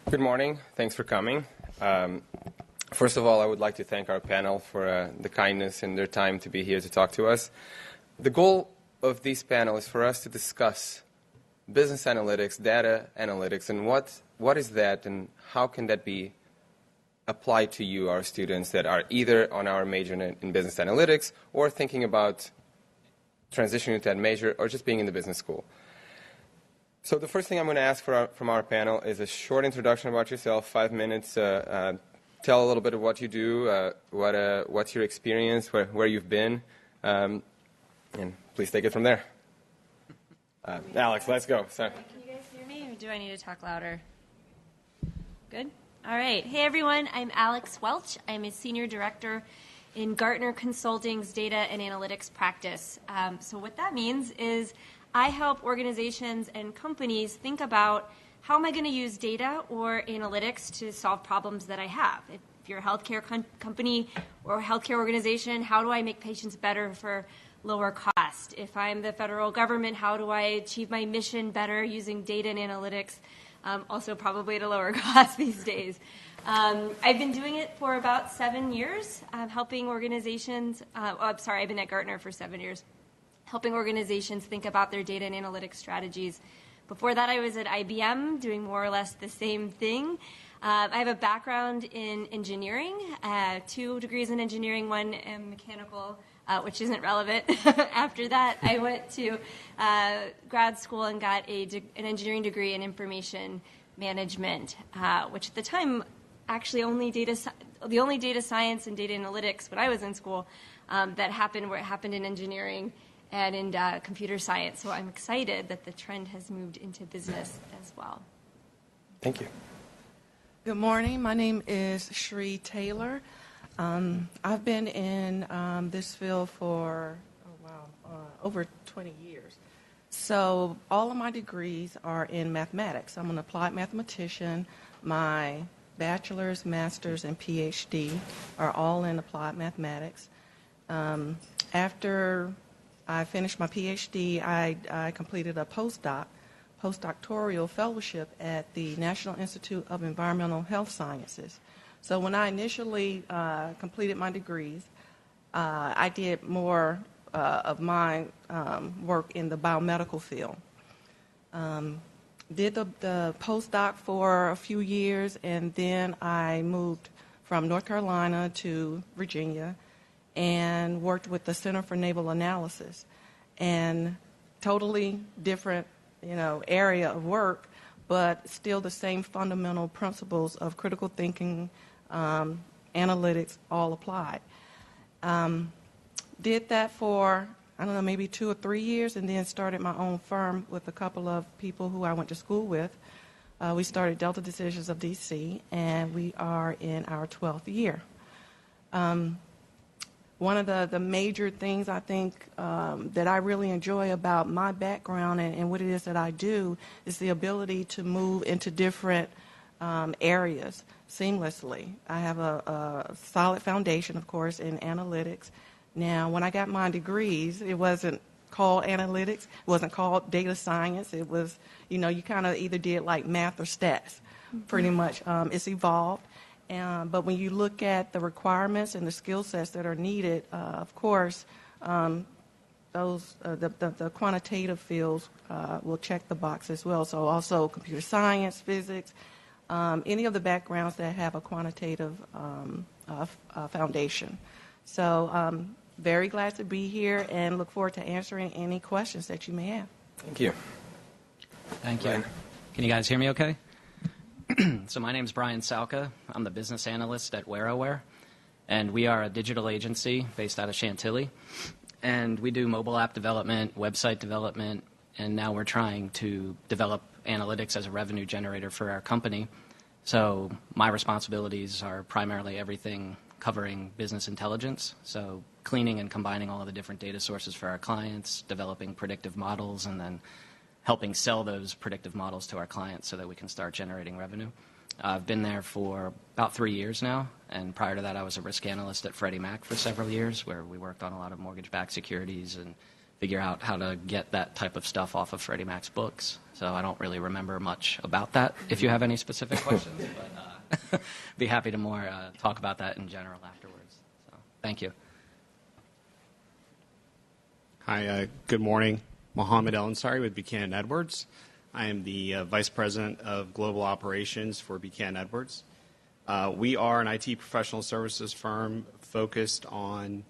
Good morning. Thanks for coming. First of all, I would like to thank our panel for the kindness and their time to be here to talk to us. The goal of this panel is for us to discuss business analytics, data analytics, and what is that and how can that be applied to you, our students that are either on our major in business analytics or thinking about transitioning to that major or just being in the business school. So the first thing I'm going to ask from our panel is a short introduction about yourself, 5 minutes. Tell a little bit of what you do, what's your experience, where you've been, and please take it from there. Alex, let's go. Sorry. Can you guys hear me, or do I need to talk louder? Good? All right. Hey, everyone. I'm Alex Welch. I'm a senior director in Gartner Consulting's data and analytics practice. So what that means is I help organizations and companies think about how am I going to use data or analytics to solve problems that I have. If you're a healthcare company or a healthcare organization, how do I make patients better for lower cost? If I'm the federal government, how do I achieve my mission better using data and analytics, also probably at a lower cost these days? I've been doing it for about 7 years, helping organizations. I've been at Gartner for 7 years, helping organizations think about their data and analytics strategies. Before that, I was at IBM doing more or less the same thing. I have a background in engineering, 2 degrees in engineering, 1 in mechanical, which isn't relevant. After that, I went to grad school and got an engineering degree in information management, which at the time, actually the only data science and data analytics when I was in school that happened in engineering and in computer science. So I'm excited that the trend has moved into business as well. Thank you. Good morning. My name is Shree Taylor. I've been in this field for over 20 years. So all of my degrees are in mathematics. I'm an applied mathematician. My bachelor's, master's, and PhD are all in applied mathematics. After I finished my PhD, I completed a postdoctoral fellowship at the National Institute of Environmental Health Sciences. So when I initially completed my degrees, I did more of my work in the biomedical field. Did the postdoc for a few years, and then I moved from North Carolina to Virginia and worked with the Center for Naval Analysis, and totally different, area of work, but still the same fundamental principles of critical thinking, analytics, all applied. Did that for, maybe 2 or 3 years, and then started my own firm with a couple of people who I went to school with. We started Delta Decisions of DC, and we are in our 12th year. One of the major things I think that I really enjoy about my background and what it is that I do is the ability to move into different areas seamlessly. I have a solid foundation, of course, in analytics. Now, when I got my degrees, it wasn't called analytics. It wasn't called data science. It was, you kind of either did like math or stats, pretty much. It's evolved. But when you look at the requirements and the skill sets that are needed, of course, the quantitative fields will check the box as well. So also computer science, physics, any of the backgrounds that have a quantitative foundation. So very glad to be here and look forward to answering any questions that you may have. Thank you. Thank you. Can you guys hear me okay? So my name is Brian Salka. I'm the business analyst at WearAware, and we are a digital agency based out of Chantilly. And we do mobile app development, website development, and now we're trying to develop analytics as a revenue generator for our company. So my responsibilities are primarily everything covering business intelligence, so cleaning and combining all of the different data sources for our clients, developing predictive models, and then helping sell those predictive models to our clients so that we can start generating revenue. I've been there for about 3 years now, and prior to that I was a risk analyst at Freddie Mac for several years, where we worked on a lot of mortgage-backed securities and figure out how to get that type of stuff off of Freddie Mac's books. So I don't really remember much about that. If you have any specific questions, but be happy to more talk about that in general afterwards. So thank you. Hi, good morning. Mohammed El Ansari with Buchanan Edwards. I am the Vice President of Global Operations for Buchanan Edwards. We are an IT professional services firm focused on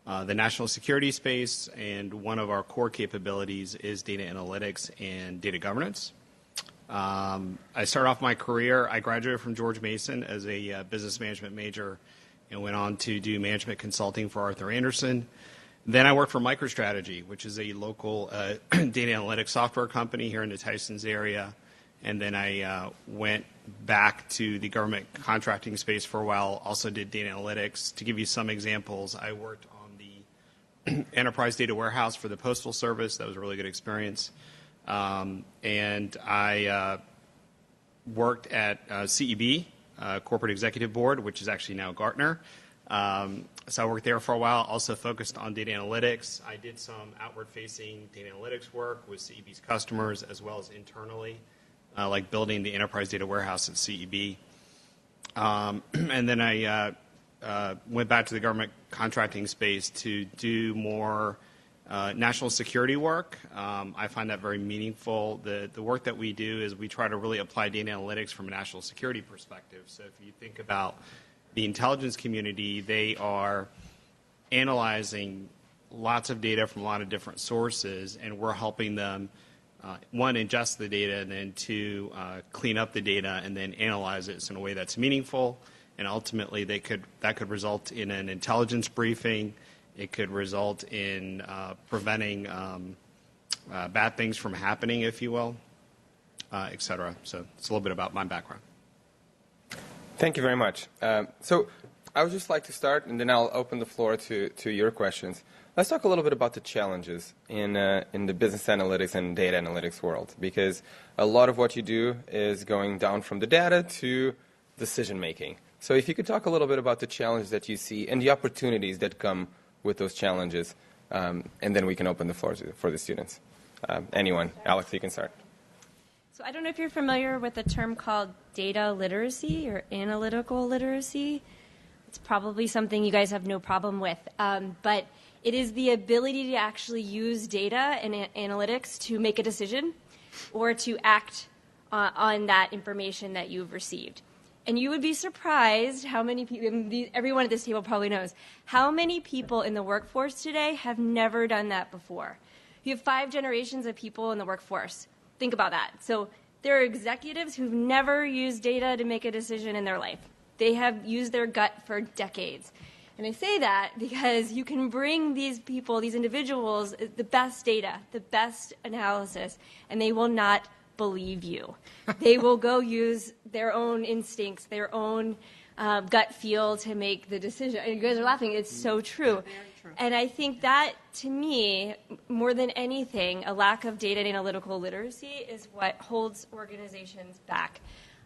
the national security space, and one of our core capabilities is data analytics and data governance. I started off my career, I graduated from George Mason as a business management major and went on to do management consulting for Arthur Andersen. Then I worked for MicroStrategy, which is a local data analytics software company here in the Tysons area. And then I went back to the government contracting space for a while, also did data analytics. To give you some examples, I worked on the enterprise data warehouse for the Postal Service. That was a really good experience. And I worked at CEB, Corporate Executive Board, which is actually now Gartner. So I worked there for a while, also focused on data analytics. I did some outward-facing data analytics work with CEB's customers as well as internally, like building the enterprise data warehouse at CEB. And then I went back to the government contracting space to do more national security work. I find that very meaningful. The work that we do is we try to really apply data analytics from a national security perspective. So if you think about the intelligence community, they are analyzing lots of data from a lot of different sources, and we're helping them, one, ingest the data, and then two, clean up the data and then analyze it in a way that's meaningful. And ultimately, that could result in an intelligence briefing. It could result in preventing bad things from happening, if you will, et cetera. So it's a little bit about my background. Thank you very much. So I would just like to start, and then I'll open the floor to your questions. Let's talk a little bit about the challenges in the business analytics and data analytics world, because a lot of what you do is going down from the data to decision making. So if you could talk a little bit about the challenges that you see and the opportunities that come with those challenges, and then we can open the floor for the students. Anyone? Alex, you can start. So I don't know if you're familiar with a term called data literacy or analytical literacy. It's probably something you guys have no problem with. But it is the ability to actually use data and analytics to make a decision or to act on that information that you've received. And you would be surprised how many people, everyone at this table probably knows, how many people in the workforce today have never done that before. You have 5 generations of people in the workforce. Think about that. So there are executives who've never used data to make a decision in their life. They have used their gut for decades. And I say that because you can bring these people, these individuals, the best data, the best analysis, and they will not believe you. They will go use their own instincts, their own gut feel to make the decision. And you guys are laughing. It's so true. And I think that, to me, more than anything, a lack of data and analytical literacy is what holds organizations back.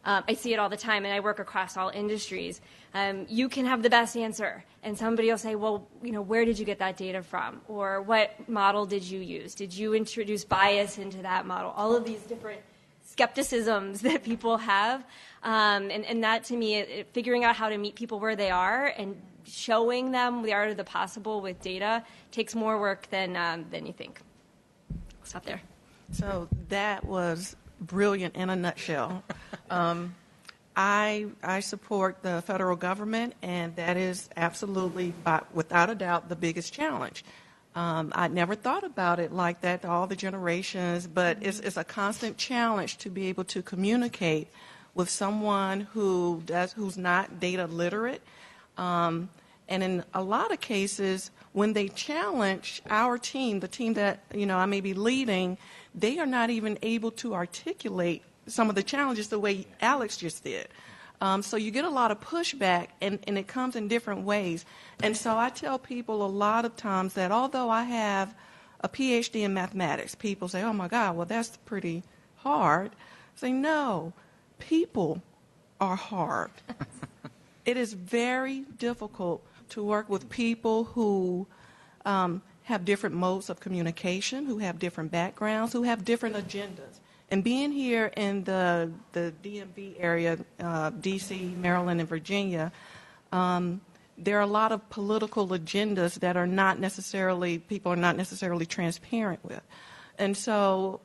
I see it all the time, and I work across all industries. You can have the best answer, and somebody will say, well, where did you get that data from? Or what model did you use? Did you introduce bias into that model? All of these different skepticisms that people have. And that, to me, figuring out how to meet people where they are and showing them the art of the possible with data takes more work than you think. I'll stop there. So that was brilliant in a nutshell. I support the federal government, and that is absolutely, without a doubt, the biggest challenge. I never thought about it like that, all the generations, but it's a constant challenge to be able to communicate with someone who's not data literate. And in a lot of cases, when they challenge our team, the team that I may be leading, they are not even able to articulate some of the challenges the way Alex just did. So you get a lot of pushback, and it comes in different ways. And so I tell people a lot of times that although I have a PhD in mathematics, people say, oh, my God, well, that's pretty hard. I say, no, people are hard. It is very difficult to work with people who have different modes of communication, who have different backgrounds, who have different agendas. And being here in the DMV area, D.C., Maryland, and Virginia, there are a lot of political agendas that are not necessarily, people are not necessarily transparent with. And so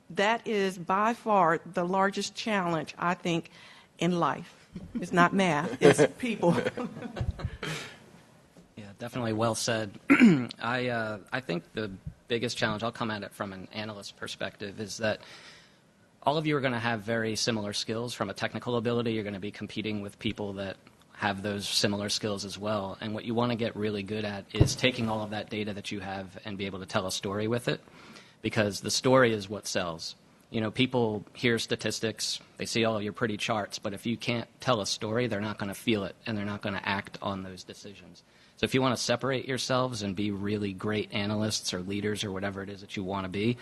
that is by far the largest challenge, I think, in life. It's not math, it's people. Yeah, definitely well said. I think the biggest challenge, I'll come at it from an analyst perspective, is that all of you are going to have very similar skills from a technical ability. You're going to be competing with people that have those similar skills as well. And what you want to get really good at is taking all of that data that you have and be able to tell a story with it, because the story is what sells. You know, people hear statistics, they see all your pretty charts, but if you can't tell a story, they're not going to feel it, and they're not going to act on those decisions. So if you want to separate yourselves and be really great analysts or leaders or whatever it is that you want to be,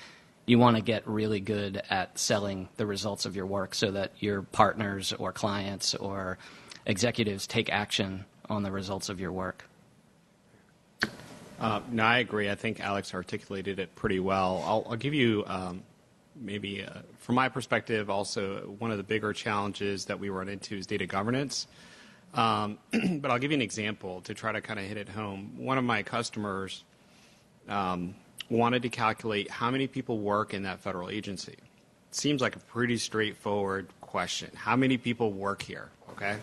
you want to get really good at selling the results of your work so that your partners or clients or executives take action on the results of your work. No, I agree. I think Alex articulated it pretty well. I'll give you maybe, from my perspective, also one of the bigger challenges that we run into is data governance. But I'll give you an example to try to kind of hit it home. One of my customers wanted to calculate how many people work in that federal agency. Seems like a pretty straightforward question. How many people work here? Okay.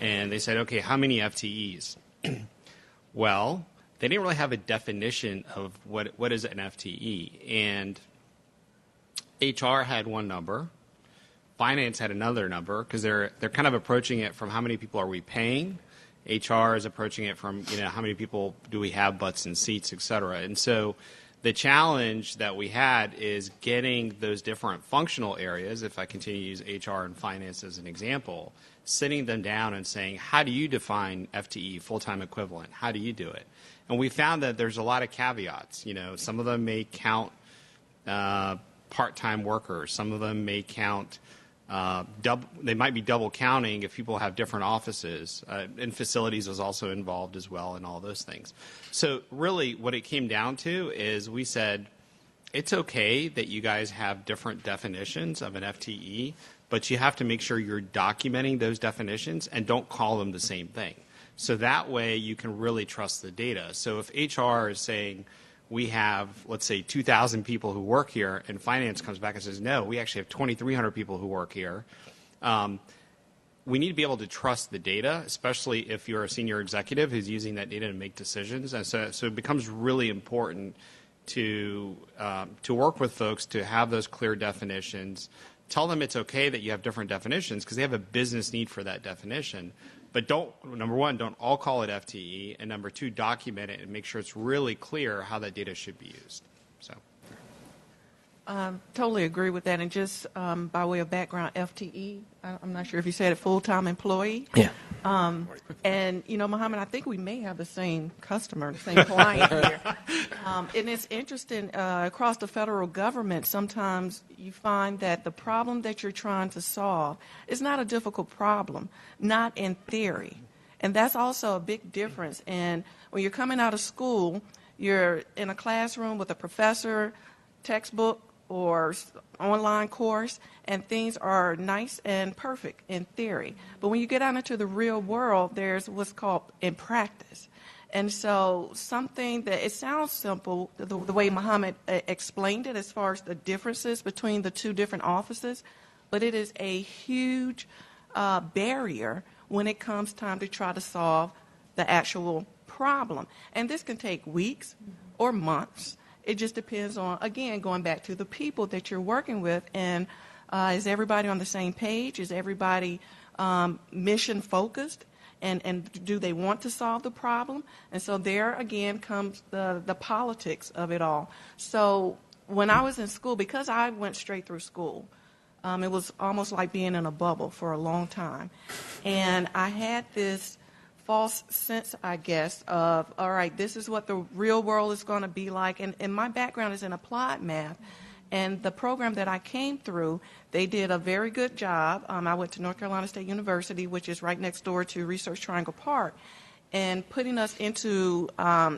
And they said, okay, how many FTEs? Well, they didn't really have a definition of what is an FTE. And HR had one number. Finance had another number, because they're kind of approaching it from how many people are we paying. HR is approaching it from, how many people do we have, butts and seats, et cetera. And so the challenge that we had is getting those different functional areas, if I continue to use HR and finance as an example, sitting them down and saying, how do you define FTE, full-time equivalent? How do you do it? And we found that there's a lot of caveats. Some of them may count part-time workers. Some of them may count they might be double counting if people have different offices, and facilities was also involved as well, and all those things. So really what it came down to is we said, it's okay that you guys have different definitions of an FTE, but you have to make sure you're documenting those definitions and don't call them the same thing. So that way you can really trust the data. So if HR is saying, we have, let's say, 2,000 people who work here, and finance comes back and says, no, we actually have 2,300 people who work here. We need to be able to trust the data, especially if you're a senior executive who's using that data to make decisions. And so it becomes really important to work with folks to have those clear definitions. Tell them it's okay that you have different definitions, because they have a business need for that definition. But number one, don't all call it FTE, and number two, document it and make sure it's really clear how that data should be used. So, totally agree with that. And just by way of background, FTE, I'm not sure if you said it, full-time employee. Yeah. And, Mohammed, I think we may have the same customer, the same client here. And it's interesting, across the federal government, sometimes you find that the problem that you're trying to solve is not a difficult problem, not in theory. And that's also a big difference. And when you're coming out of school, you're in a classroom with a professor, textbook, or online course, and things are nice and perfect in theory. But when you get out into the real world, there's what's called in practice. And so something that, it sounds simple, the way Mohammed explained it as far as the differences between the two different offices, but it is a huge barrier when it comes time to try to solve the actual problem. And this can take weeks or months. It just depends on, again, going back to the people that you're working with, and is everybody on the same page? Is everybody mission focused? And do they want to solve the problem? And so there again comes the politics of it all. So when I was in school, because I went straight through school, it was almost like being in a bubble for a long time. And I had this false sense, I guess, of, all right, this is what the real world is going to be like. And my background is in applied math. And the program that I came through, they did a very good job. I went to North Carolina State University, which is right next door to Research Triangle Park. and putting us into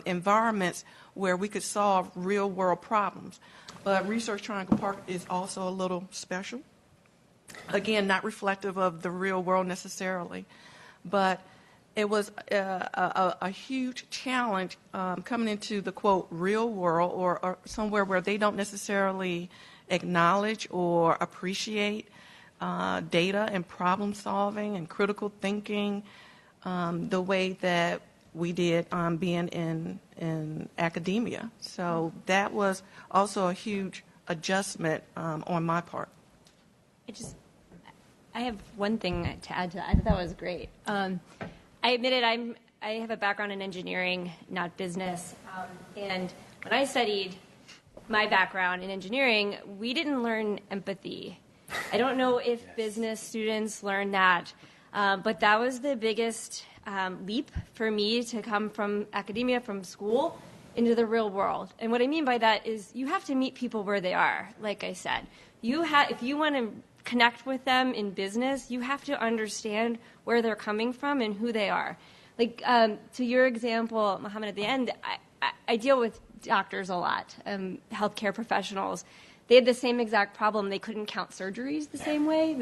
environments where we could solve real-world problems. But Research Triangle Park is also a little special. Again, not reflective of the real world necessarily, but it was a huge challenge coming into the, quote, real world or somewhere where they don't necessarily acknowledge or appreciate data and problem solving and critical thinking the way that we did being in academia. So that was also a huge adjustment on my part. I have one thing to add to that. I thought that was great. I admitted I have a background in engineering, not business. And when I studied my background in engineering, we didn't learn empathy. I don't know if business students learn that, but that was the biggest leap for me to come from academia, from school, into the real world. And what I mean by that is you have to meet people where they are, like I said. If you want to connect with them in business, you have to understand where they're coming from and who they are. Like, to your example, Mohammed, at the end, I deal with doctors a lot, healthcare professionals. They had the same exact problem. They couldn't count surgeries the same way.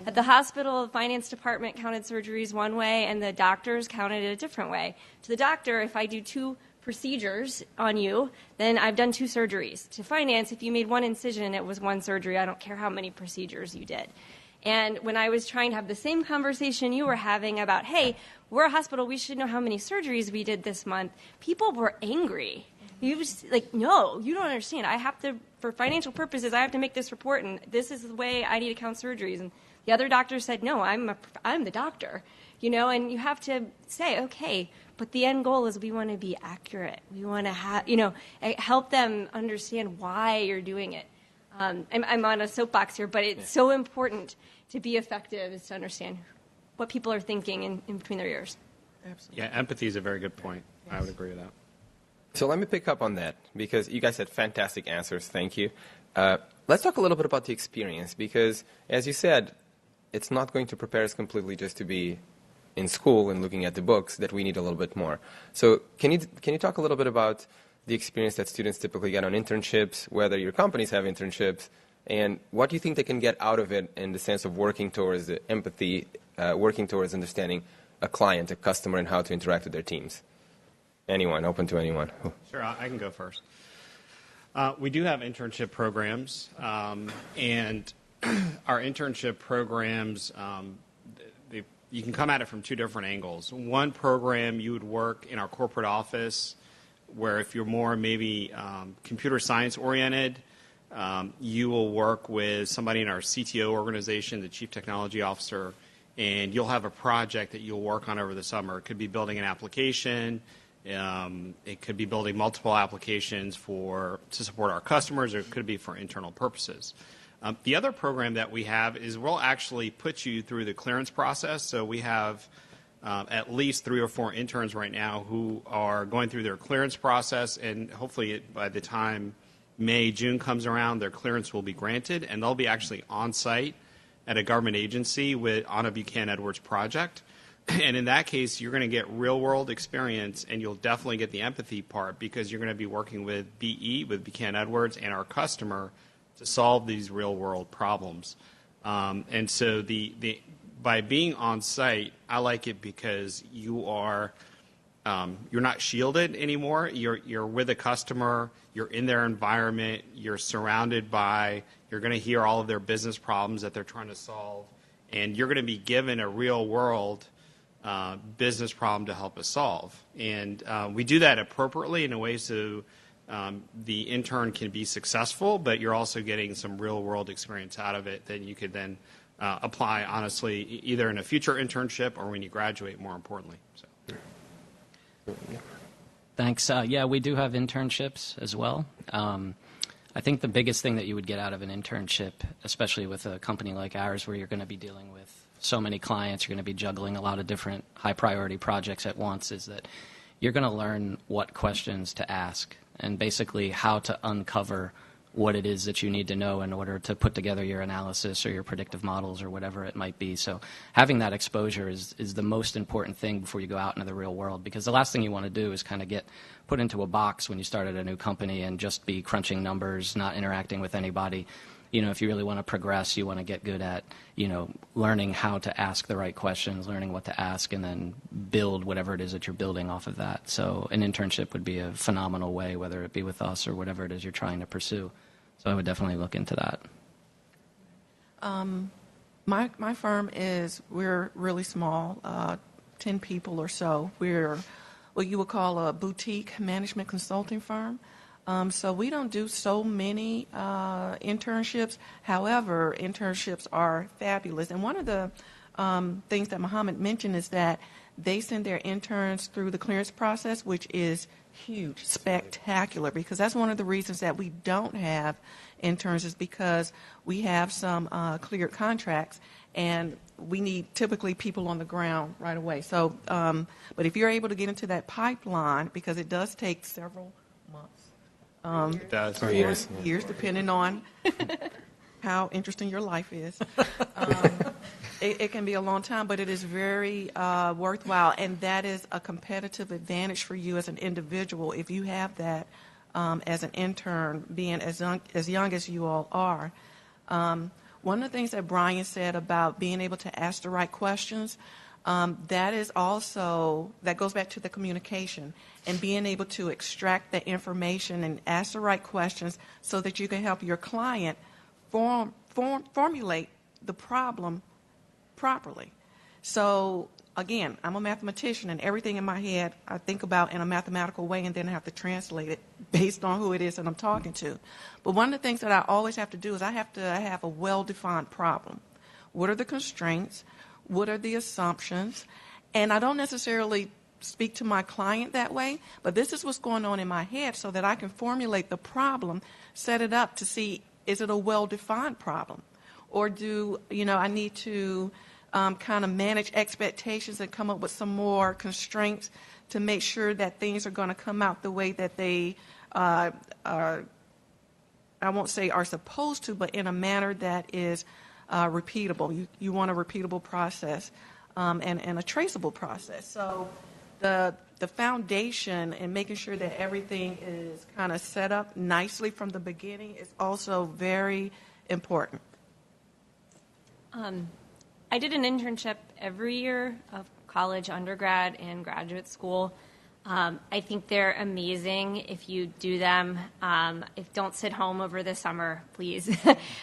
At the hospital, the finance department counted surgeries one way, and the doctors counted it a different way. To the doctor, if I do 2 procedures on you, then I've done 2 surgeries. To finance, if you made 1 incision, it was 1 surgery. I don't care how many procedures you did. And when I was trying to have the same conversation you were having about, hey, we're a hospital, we should know how many surgeries we did this month, people were angry. You was like, no, you don't understand. I have to, for financial purposes, I have to make this report, and this is the way I need to count surgeries. And the other doctor said, no, I'm the doctor, and you have to say, okay, but the end goal is we want to be accurate. We want to have, help them understand why you're doing it. I'm on a soapbox here, but it's so important to be effective is to understand what people are thinking in between their ears. Absolutely. Yeah, empathy is a very good point. Yes. I would agree with that. So let me pick up on that because you guys had fantastic answers. Thank you. Let's talk a little bit about the experience because, as you said, it's not going to prepare us completely just to be in school and looking at the books, that we need a little bit more. So can you talk a little bit about the experience that students typically get on internships, whether your companies have internships, and what do you think they can get out of it in the sense of working towards the empathy, working towards understanding a client, a customer, and how to interact with their teams? Anyone, open to anyone. Sure, I can go first. We do have internship programs, and our internship programs, you can come at it from 2 different angles. One program, you would work in our corporate office, where if you're more maybe computer science oriented, you will work with somebody in our CTO organization, the Chief Technology Officer, and you'll have a project that you'll work on over the summer. It could be building an application. It could be building multiple applications to support our customers, or it could be for internal purposes. The other program that we have is we'll actually put you through the clearance process. So we have at least 3 or 4 interns right now who are going through their clearance process, and hopefully by the time May, June comes around, their clearance will be granted, and they'll be actually on site at a government agency on a Buchanan Edwards project. And in that case, you're going to get real-world experience, and you'll definitely get the empathy part because you're going to be working with BE, with Buchanan Edwards, and our customer to solve these real-world problems. And so by being on site, I like it because you're not shielded anymore. You're with a customer. You're in their environment. You're surrounded by. You're going to hear all of their business problems that they're trying to solve, and you're going to be given a real-world business problem to help us solve. And we do that appropriately in a way so the intern can be successful, but you're also getting some real-world experience out of it that you could then apply, honestly, either in a future internship or when you graduate, more importantly. So. Thanks. Yeah, we do have internships as well. I think the biggest thing that you would get out of an internship, especially with a company like ours where you're going to be dealing with so many clients, you're going to be juggling a lot of different high-priority projects at once, is that you're going to learn what questions to ask and basically how to uncover what it is that you need to know in order to put together your analysis or your predictive models or whatever it might be. So having that exposure is the most important thing before you go out into the real world, because the last thing you want to do is kind of get put into a box when you start at a new company and just be crunching numbers, not interacting with anybody. You know, if you really want to progress, you want to get good at, you know, learning how to ask the right questions, learning what to ask, and then build whatever it is that you're building off of that. So an internship would be a phenomenal way, whether it be with us or whatever it is you're trying to pursue. So I would definitely look into that. My firm we're really small, 10 people or so. We're what you would call a boutique management consulting firm. So we don't do so many internships. However, internships are fabulous. And one of the things that Mohammed mentioned is that they send their interns through the clearance process, which is huge, spectacular, because that's one of the reasons that we don't have interns is because we have some cleared contracts, and we need typically people on the ground right away. So, but if you're able to get into that pipeline, because it does take several months. It does. Or years. Years, depending on how interesting your life is. It can be a long time, but it is very worthwhile, and that is a competitive advantage for you as an individual if you have that as an intern, being as young as you all are. One of the things that Brian said about being able to ask the right questions, that goes back to the communication and being able to extract the information and ask the right questions so that you can help your client formulate the problem properly. So again, I'm a mathematician, and everything in my head I think about in a mathematical way, and then I have to translate it based on who it is that I'm talking to. But one of the things that I always have to do is I have to have a well-defined problem. What are the constraints? What are the assumptions? And I don't necessarily speak to my client that way, but this is what's going on in my head so that I can formulate the problem, set it up to see, is it a well-defined problem? Or I need to kind of manage expectations and come up with some more constraints to make sure that things are going to come out the way that they are, I won't say are supposed to, but in a manner that is repeatable. You want a repeatable process and a traceable process. So the foundation and making sure that everything is kind of set up nicely from the beginning is also very important. I did an internship every year of college, undergrad, and graduate school. I think they're amazing if you do them. Don't sit home over the summer, please.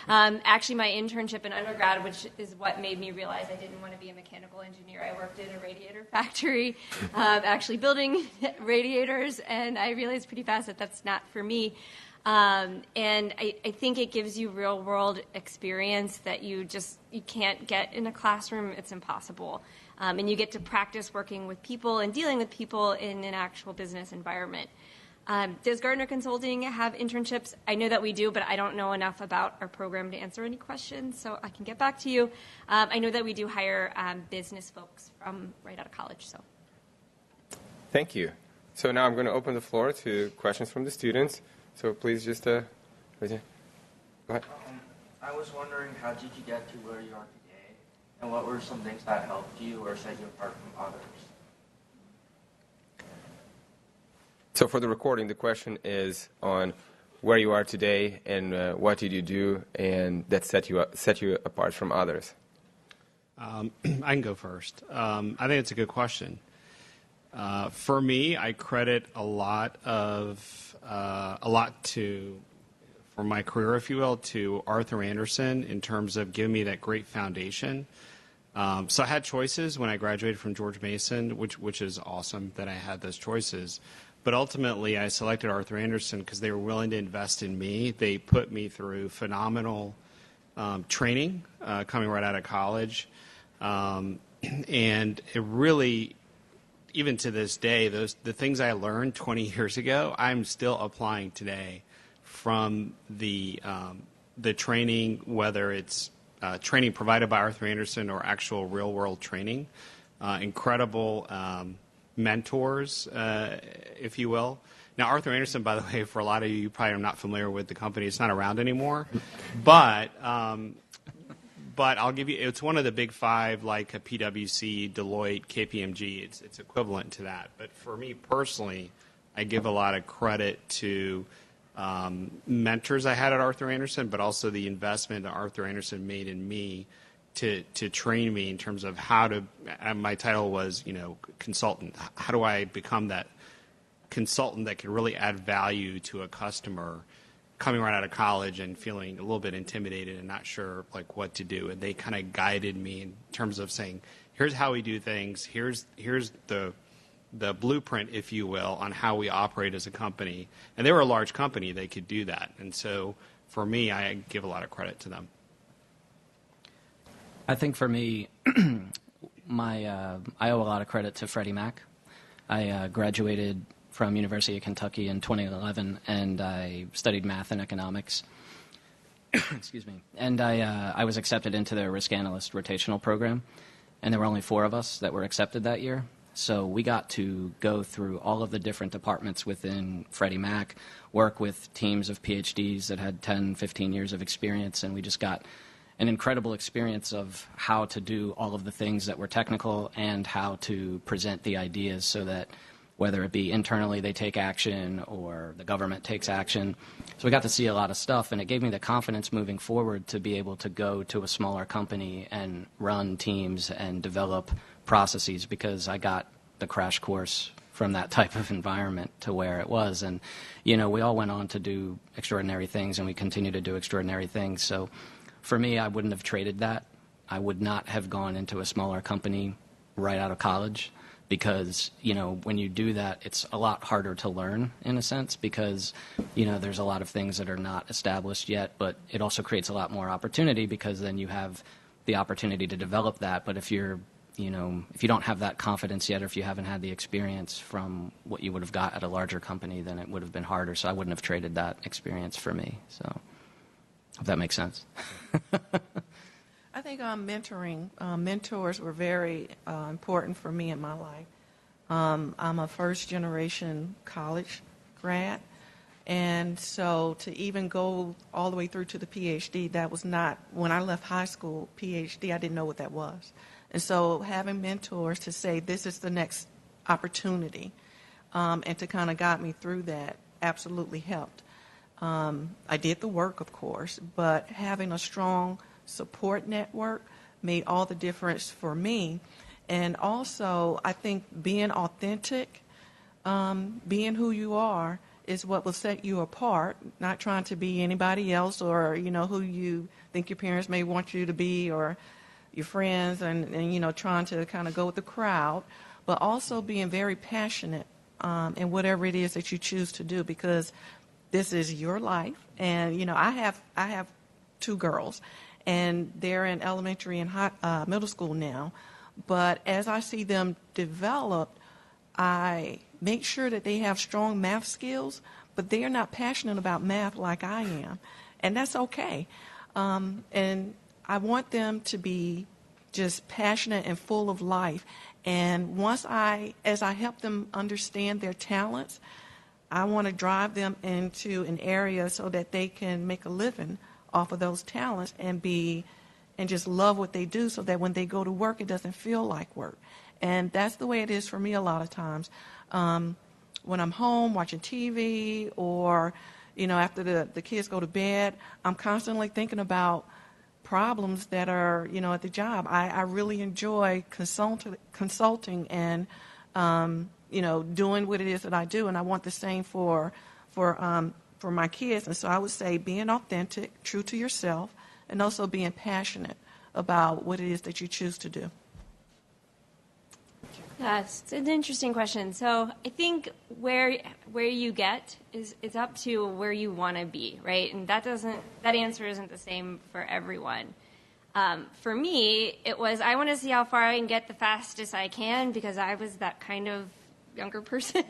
Actually, my internship in undergrad, which is what made me realize I didn't want to be a mechanical engineer, I worked in a radiator factory, actually building radiators, and I realized pretty fast that that's not for me. And I think it gives you real world experience that you can't get in a classroom. It's impossible. And you get to practice working with people and dealing with people in an actual business environment. Does Gartner Consulting have internships? I know that we do, but I don't know enough about our program to answer any questions, so I can get back to you. I know that we do hire business folks from right out of college. So, Thank you. So now I'm going to open the floor to questions from the students. So please just raise your. Go ahead. I was wondering, how did you get to where you are today, and what were some things that helped you or set you apart from others? So for the recording, the question is on where you are today and what did you do, and that set you apart from others. I can go first. I think it's a good question. For me, I credit a lot for my career, if you will, to Arthur Andersen in terms of giving me that great foundation. So I had choices when I graduated from George Mason, which is awesome that I had those choices. But ultimately, I selected Arthur Andersen because they were willing to invest in me. They put me through phenomenal training coming right out of college. And it really, even to this day, the things I learned 20 years ago, I'm still applying today from the training, whether it's training provided by Arthur Andersen or actual real-world training. Incredible mentors, if you will. Now, Arthur Andersen, by the way, for a lot of you probably are not familiar with the company. It's not around anymore. But I'll give you, it's one of the big five, like a PwC, Deloitte, KPMG. It's equivalent to that. But for me personally, I give a lot of credit to mentors I had at Arthur Andersen, but also the investment that Arthur Andersen made in me to train me in terms of how to, my title was, consultant. How do I become that consultant that can really add value to a customer coming right out of college and feeling a little bit intimidated and not sure like what to do? And they kind of guided me in terms of saying, here's how we do things. Here's the blueprint, if you will, on how we operate as a company. And they were a large company. They could do that. And so for me, I give a lot of credit to them. I think for me, I owe a lot of credit to Freddie Mac. I graduated from University of Kentucky in 2011, and I studied math and economics. Excuse me. And I was accepted into their risk analyst rotational program, and there were only 4 of us that were accepted that year. So we got to go through all of the different departments within Freddie Mac, work with teams of PhDs that had 10, 15 years of experience, and we just got an incredible experience of how to do all of the things that were technical and how to present the ideas so that whether it be internally they take action or the government takes action. So we got to see a lot of stuff, and it gave me the confidence moving forward to be able to go to a smaller company and run teams and develop processes, because I got the crash course from that type of environment to where it was. And, we all went on to do extraordinary things, and we continue to do extraordinary things. So for me, I wouldn't have traded that. I would not have gone into a smaller company right out of college, because, when you do that, it's a lot harder to learn in a sense, because, there's a lot of things that are not established yet, but it also creates a lot more opportunity, because then you have the opportunity to develop that. But if you're, if you don't have that confidence yet, or if you haven't had the experience from what you would have got at a larger company, then it would have been harder. So I wouldn't have traded that experience for me. So if that makes sense. I think mentoring, mentors were very important for me in my life. I'm a first-generation college grad, and so to even go all the way through to the PhD, that was not, when I left high school, PhD, I didn't know what that was. And so having mentors to say, this is the next opportunity, and to kind of guide me through that absolutely helped. I did the work, of course, but having a strong support network made all the difference for me. And also, I think being authentic, being who you are, is what will set you apart, not trying to be anybody else, or, who you think your parents may want you to be, or your friends, and trying to kind of go with the crowd, but also being very passionate in whatever it is that you choose to do, because this is your life. And, I have 2 girls, and they're in elementary and middle school now. But as I see them develop, I make sure that they have strong math skills, but they are not passionate about math like I am. And that's okay. And I want them to be just passionate and full of life. And as I help them understand their talents, I want to drive them into an area so that they can make a living off of those talents and just love what they do, so that when they go to work, it doesn't feel like work. And that's the way it is for me a lot of times. When I'm home watching TV, or, after the kids go to bed, I'm constantly thinking about problems that are, at the job. I really enjoy consulting and, doing what it is that I do, and I want the same for my kids. And so I would say being authentic, true to yourself, and also being passionate about what it is that you choose to do. Yes, it's an interesting question. So I think where you get is up to where you want to be, right? And that answer isn't the same for everyone. For me, it was, I want to see how far I can get the fastest I can, because I was that kind of younger person.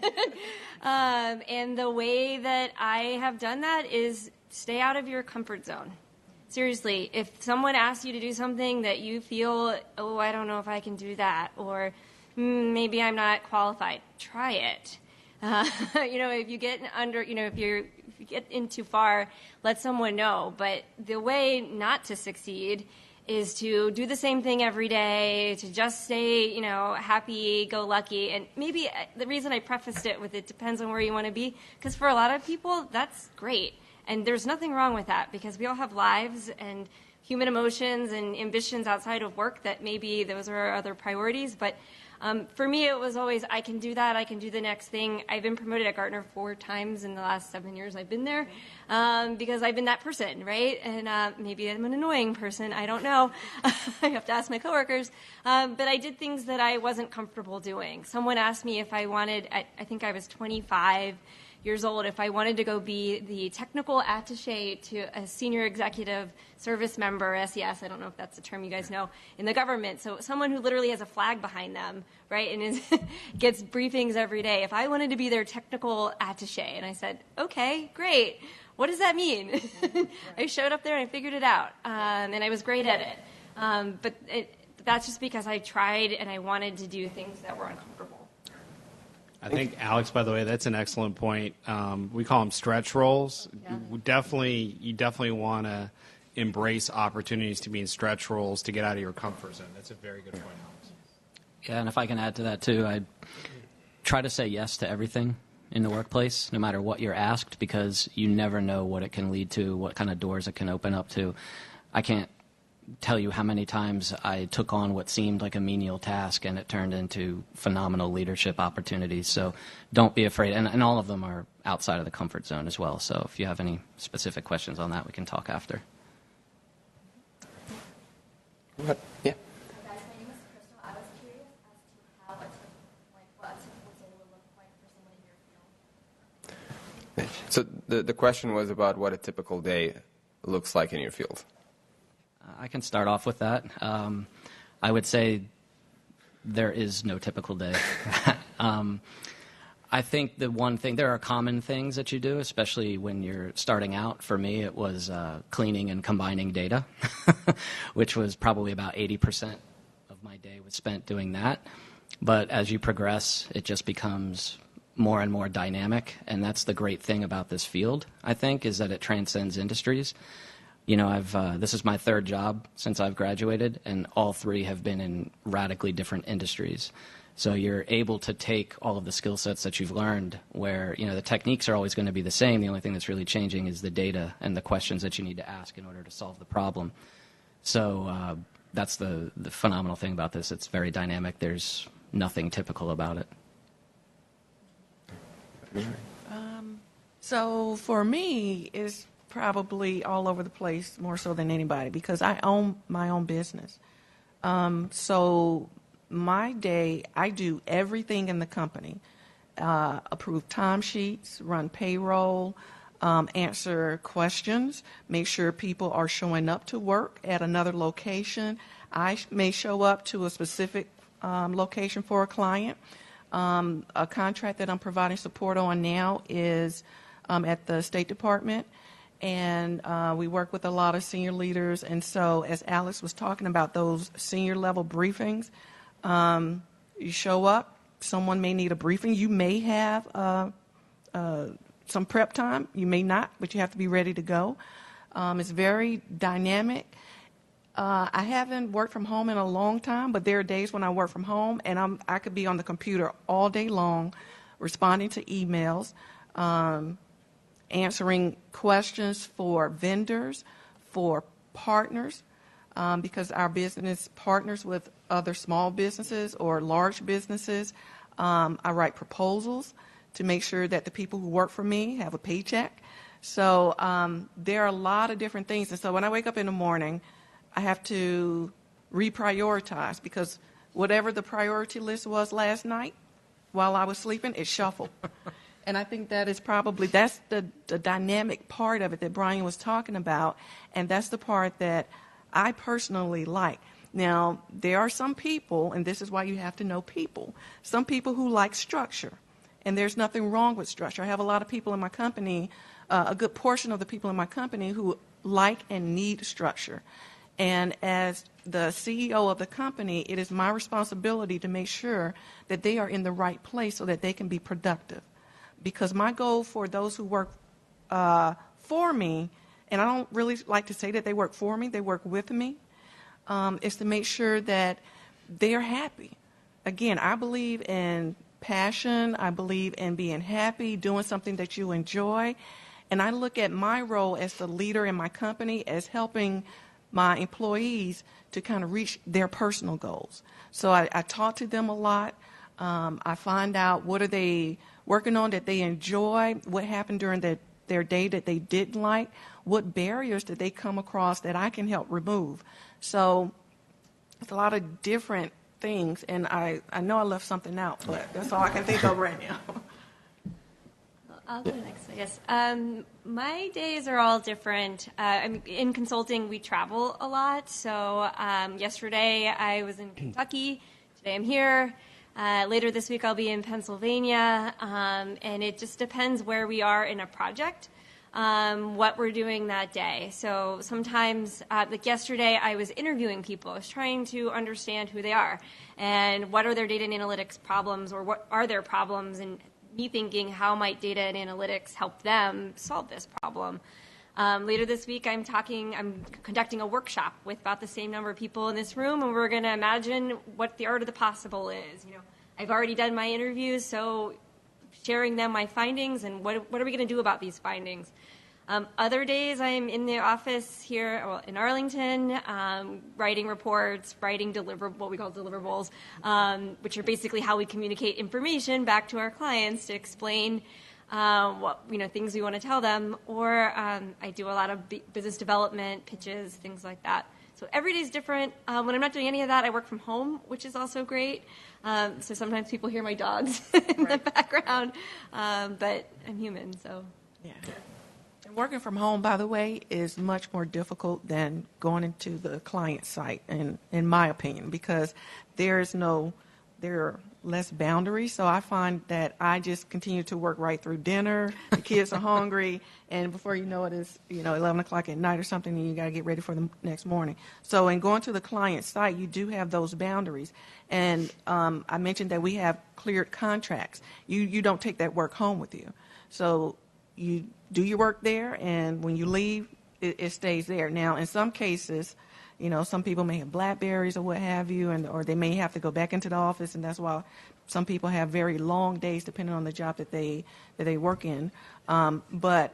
And the way that I have done that is stay out of your comfort zone. Seriously, if someone asks you to do something that you feel, oh, I don't know if I can do that, or maybe I'm not qualified, try it. If you get if you get in too far, let someone know. But the way not to succeed is to do the same thing every day, to just stay, happy-go-lucky. And maybe the reason I prefaced it with it depends on where you want to be, because for a lot of people, that's great. And there's nothing wrong with that, because we all have lives and human emotions and ambitions outside of work that maybe those are our other priorities. But for me, it was always, I can do that, I can do the next thing. I've been promoted at Gartner 4 times in the last 7 years I've been there, because I've been that person, right? And maybe I'm an annoying person, I don't know. I have to ask my coworkers. But I did things that I wasn't comfortable doing. Someone asked me if I wanted, I think I was 25 years old, if I wanted to go be the technical attaché to a senior executive service member, SES, I don't know if that's the term you guys know, in the government. So someone who literally has a flag behind them, right, and gets briefings every day. If I wanted to be their technical attaché, and I said, okay, great. What does that mean? I showed up there and I figured it out, and I was great at it. But that's just because I tried and I wanted to do things that were uncomfortable. I think, Alex, by the way, that's an excellent point. We call them stretch roles. Yeah. You definitely want to embrace opportunities to be in stretch roles to get out of your comfort zone. That's a very good point, Alex. Yeah, and if I can add to that too, I try to say yes to everything in the workplace, no matter what you're asked, because you never know what it can lead to, what kind of doors it can open up to. I can't tell you how many times I took on what seemed like a menial task and it turned into phenomenal leadership opportunities. So don't be afraid. And all of them are outside of the comfort zone as well. So if you have any specific questions on that, we can talk after. What? Yeah. Guys, my name is Crystal. I was curious as to how what a typical day would look like for someone in your field. So the question was about what a typical day looks like in your field. I can start off with that. I would say there is no typical day. I think the one thing, there are common things that you do, especially when you're starting out. For me, it was cleaning and combining data, which was probably about 80% of my day was spent doing that. But as you progress, it just becomes more and more dynamic, and that's the great thing about this field, I think, is that it transcends industries. This is my third job since I've graduated, and all three have been in radically different industries. So you're able to take all of the skill sets that you've learned where, the techniques are always going to be the same. The only thing that's really changing is the data and the questions that you need to ask in order to solve the problem. So that's the phenomenal thing about this. It's very dynamic. There's nothing typical about it. So for me, it's probably all over the place more so than anybody because I own my own business. So my day, I do everything in the company. Approve timesheets, run payroll, answer questions, make sure people are showing up to work at another location. I may show up to a specific location for a client. A contract that I'm providing support on now is at the State Department, and we work with a lot of senior leaders. And so as Alex was talking about those senior level briefings, you show up, someone may need a briefing. You may have some prep time. You may not, but you have to be ready to go. It's very dynamic. I haven't worked from home in a long time, but there are days when I work from home, and I could be on the computer all day long, responding to emails, answering questions for vendors, for partners, because our business partners with other small businesses or large businesses. I write proposals to make sure that the people who work for me have a paycheck. So there are a lot of different things. And so when I wake up in the morning, I have to reprioritize because whatever the priority list was last night while I was sleeping, it shuffled. And I think that's the dynamic part of it that Brian was talking about, and that's the part that I personally like. Now, there are some people, and this is why you have to know people, some people who like structure, and there's nothing wrong with structure. I have a lot of people in my company, a good portion of the people in my company who like and need structure. And as the CEO of the company, it is my responsibility to make sure that they are in the right place so that they can be productive. because my goal for those who work for me, and I don't really like to say that they work for me, they work with me, is to make sure that they're happy. Again, I believe in passion. I believe in being happy, doing something that you enjoy. And I look at my role as the leader in my company as helping my employees to kind of reach their personal goals. So I talk to them a lot. I find out what are they working on that they enjoy, what happened during their day that they didn't like, what barriers did they come across that I can help remove. So it's a lot of different things, and I know I left something out, but that's all I can think of right now. I'll go next, I guess. My days are all different. In consulting, we travel a lot. So yesterday I was in Kentucky. Today I'm here. Later this week I'll be in Pennsylvania. And it just depends where we are in a project, what we're doing that day. So sometimes, like yesterday, I was interviewing people. I was trying to understand who they are and what are their data and analytics problems, or what are their problems, and me thinking, how might data and analytics help them solve this problem? Later this week, I'm conducting a workshop with about the same number of people in this room, and we're going to imagine what the art of the possible is. I've already done my interviews, so sharing them my findings and what are we going to do about these findings. Other days, I'm in the office here in Arlington, writing reports, writing what we call deliverables, which are basically how we communicate information back to our clients to explain things we want to tell them. Or I do a lot of business development, pitches, things like that. So every day is different. When I'm not doing any of that, I work from home, which is also great. So sometimes people hear my dogs in the background, but I'm human, so. Yeah. And working from home, by the way, is much more difficult than going into the client site, in my opinion, because there are less boundaries. So I find that I just continue to work right through dinner. The kids are hungry, and before you know it, it's 11 o'clock at night or something, and you got to get ready for the next morning. So in going to the client site, you do have those boundaries. And I mentioned that we have cleared contracts. You don't take that work home with you. So you do your work there, and when you leave, it stays there. Now, in some cases, some people may have BlackBerries or what have you, or they may have to go back into the office, and that's why some people have very long days depending on the job that they work in. But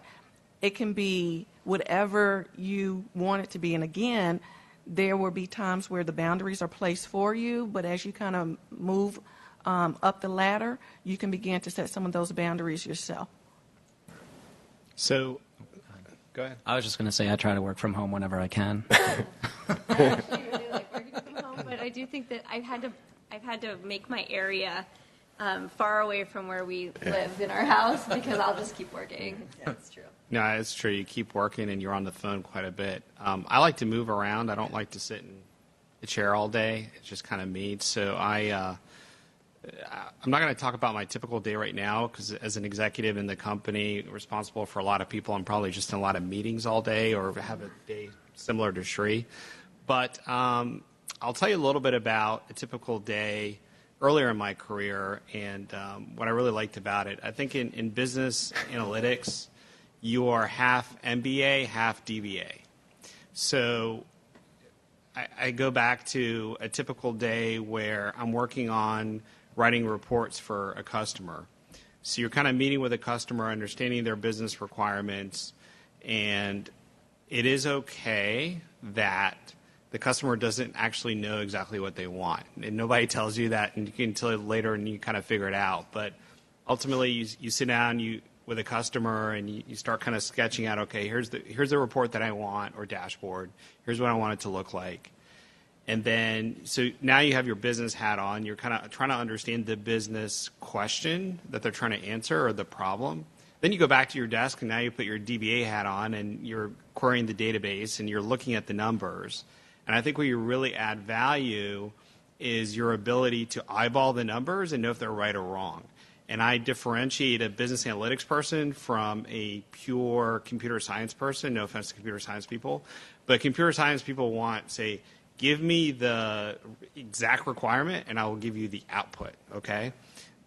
it can be whatever you want it to be. And again, there will be times where the boundaries are placed for you, but as you kind of move up the ladder, you can begin to set some of those boundaries yourself. So, go ahead. I was just going to say I try to work from home whenever I can. I actually really like working from home, but I do think that I've had to make my area far away from where we live in our house, because I'll just keep working. That's true. No, it's true. You keep working and you're on the phone quite a bit. I like to move around. I don't like to sit in the chair all day. It's just kind of me. So I'm not going to talk about my typical day right now, because as an executive in the company responsible for a lot of people, I'm probably just in a lot of meetings all day, or have a day similar to Sri. But I'll tell you a little bit about a typical day earlier in my career and what I really liked about it. I think in business analytics, you are half MBA, half DBA. So I go back to a typical day where I'm working on writing reports for a customer. So you're kind of meeting with a customer, understanding their business requirements, and it is okay that the customer doesn't actually know exactly what they want. And nobody tells you that, and you can tell it later and you kind of figure it out. But ultimately, you sit down with a customer and you start kind of sketching out, okay, here's the report that I want, or dashboard. Here's what I want it to look like. And then, so now you have your business hat on. You're kind of trying to understand the business question that they're trying to answer, or the problem. Then you go back to your desk, and now you put your DBA hat on, and you're querying the database, and you're looking at the numbers. And I think where you really add value is your ability to eyeball the numbers and know if they're right or wrong. And I differentiate a business analytics person from a pure computer science person. No offense to computer science people. But computer science people want, say, give me the exact requirement and I will give you the output, okay?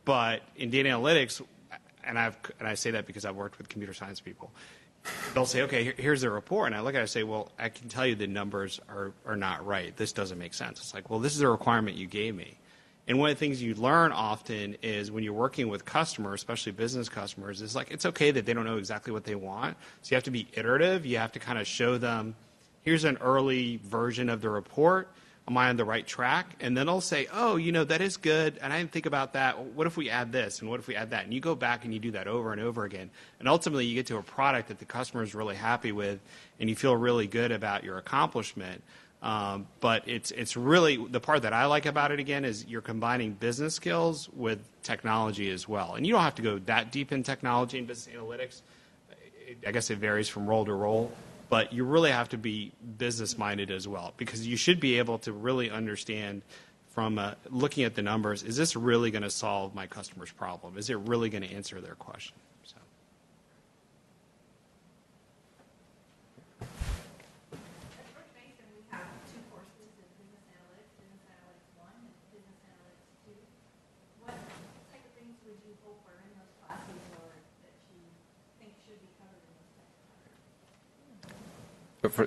But in data analytics, and I say that because I've worked with computer science people. They'll say, okay, here's the report. And I look at it and say, well, I can tell you the numbers are not right. This doesn't make sense. It's like, well, this is a requirement you gave me. And one of the things you learn often is when you're working with customers, especially business customers, is like it's okay that they don't know exactly what they want. So you have to be iterative. You have to kind of show them, here's an early version of the report. Am I on the right track? And then they'll say, oh, that is good, and I didn't think about that. What if we add this, and what if we add that? And you go back and you do that over and over again. And ultimately, you get to a product that the customer is really happy with, and you feel really good about your accomplishment. But it's really, the part that I like about it, again, is you're combining business skills with technology as well. And you don't have to go that deep in technology and business analytics. I guess it varies from role to role. But you really have to be business-minded as well, because you should be able to really understand from looking at the numbers, is this really going to solve my customer's problem? Is it really going to answer their question? So. At George Mason, we have 2 courses in Business Analytics 1 and Business Analytics 2. What type of things would you hope are in those classes or that you think should be covered in those types of classes? For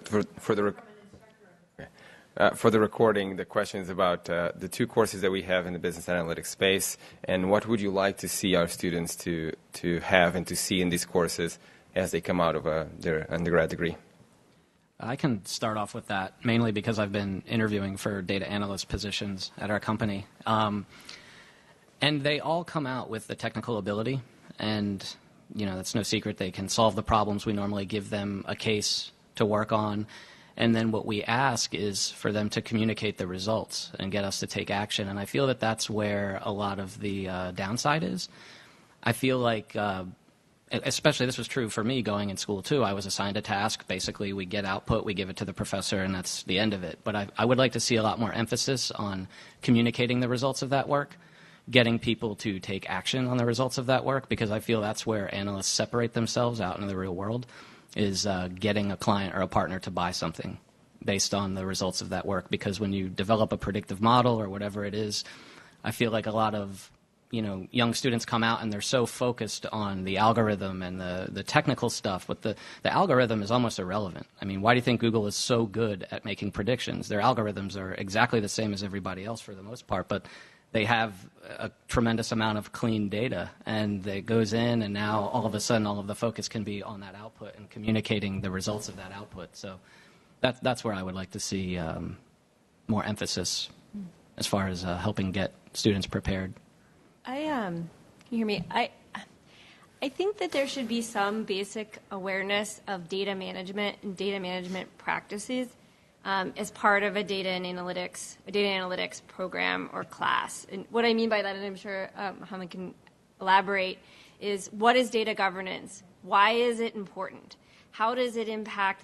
the recording, the question is about the 2 courses that we have in the business analytics space, and what would you like to see our students to have and to see in these courses as they come out of their undergrad degree? I can start off with that, mainly because I've been interviewing for data analyst positions at our company. And they all come out with the technical ability, and that's no secret. They can solve the problems. We normally give them a case to work on, and then what we ask is for them to communicate the results and get us to take action. And I feel that that's where a lot of the downside is. I feel like, especially this was true for me going in school too, I was assigned a task. Basically, we get output, we give it to the professor, and that's the end of it. But I would like to see a lot more emphasis on communicating the results of that work, getting people to take action on the results of that work, because I feel that's where analysts separate themselves out in the real world, is getting a client or a partner to buy something based on the results of that work. Because when you develop a predictive model or whatever it is, I feel like a lot of young students come out and they're so focused on the algorithm and the technical stuff, but the algorithm is almost irrelevant. I mean, why do you think Google is so good at making predictions? Their algorithms are exactly the same as everybody else for the most part, but they have a tremendous amount of clean data, and it goes in, and now all of a sudden all of the focus can be on that output and communicating the results of that output. So that's where I would like to see more emphasis as far as helping get students prepared. Can you hear me? I think that there should be some basic awareness of data management and data management practices as part of a data analytics program or class. And what I mean by that, and I'm sure Mohammed can elaborate, is what is data governance? Why is it important? How does it impact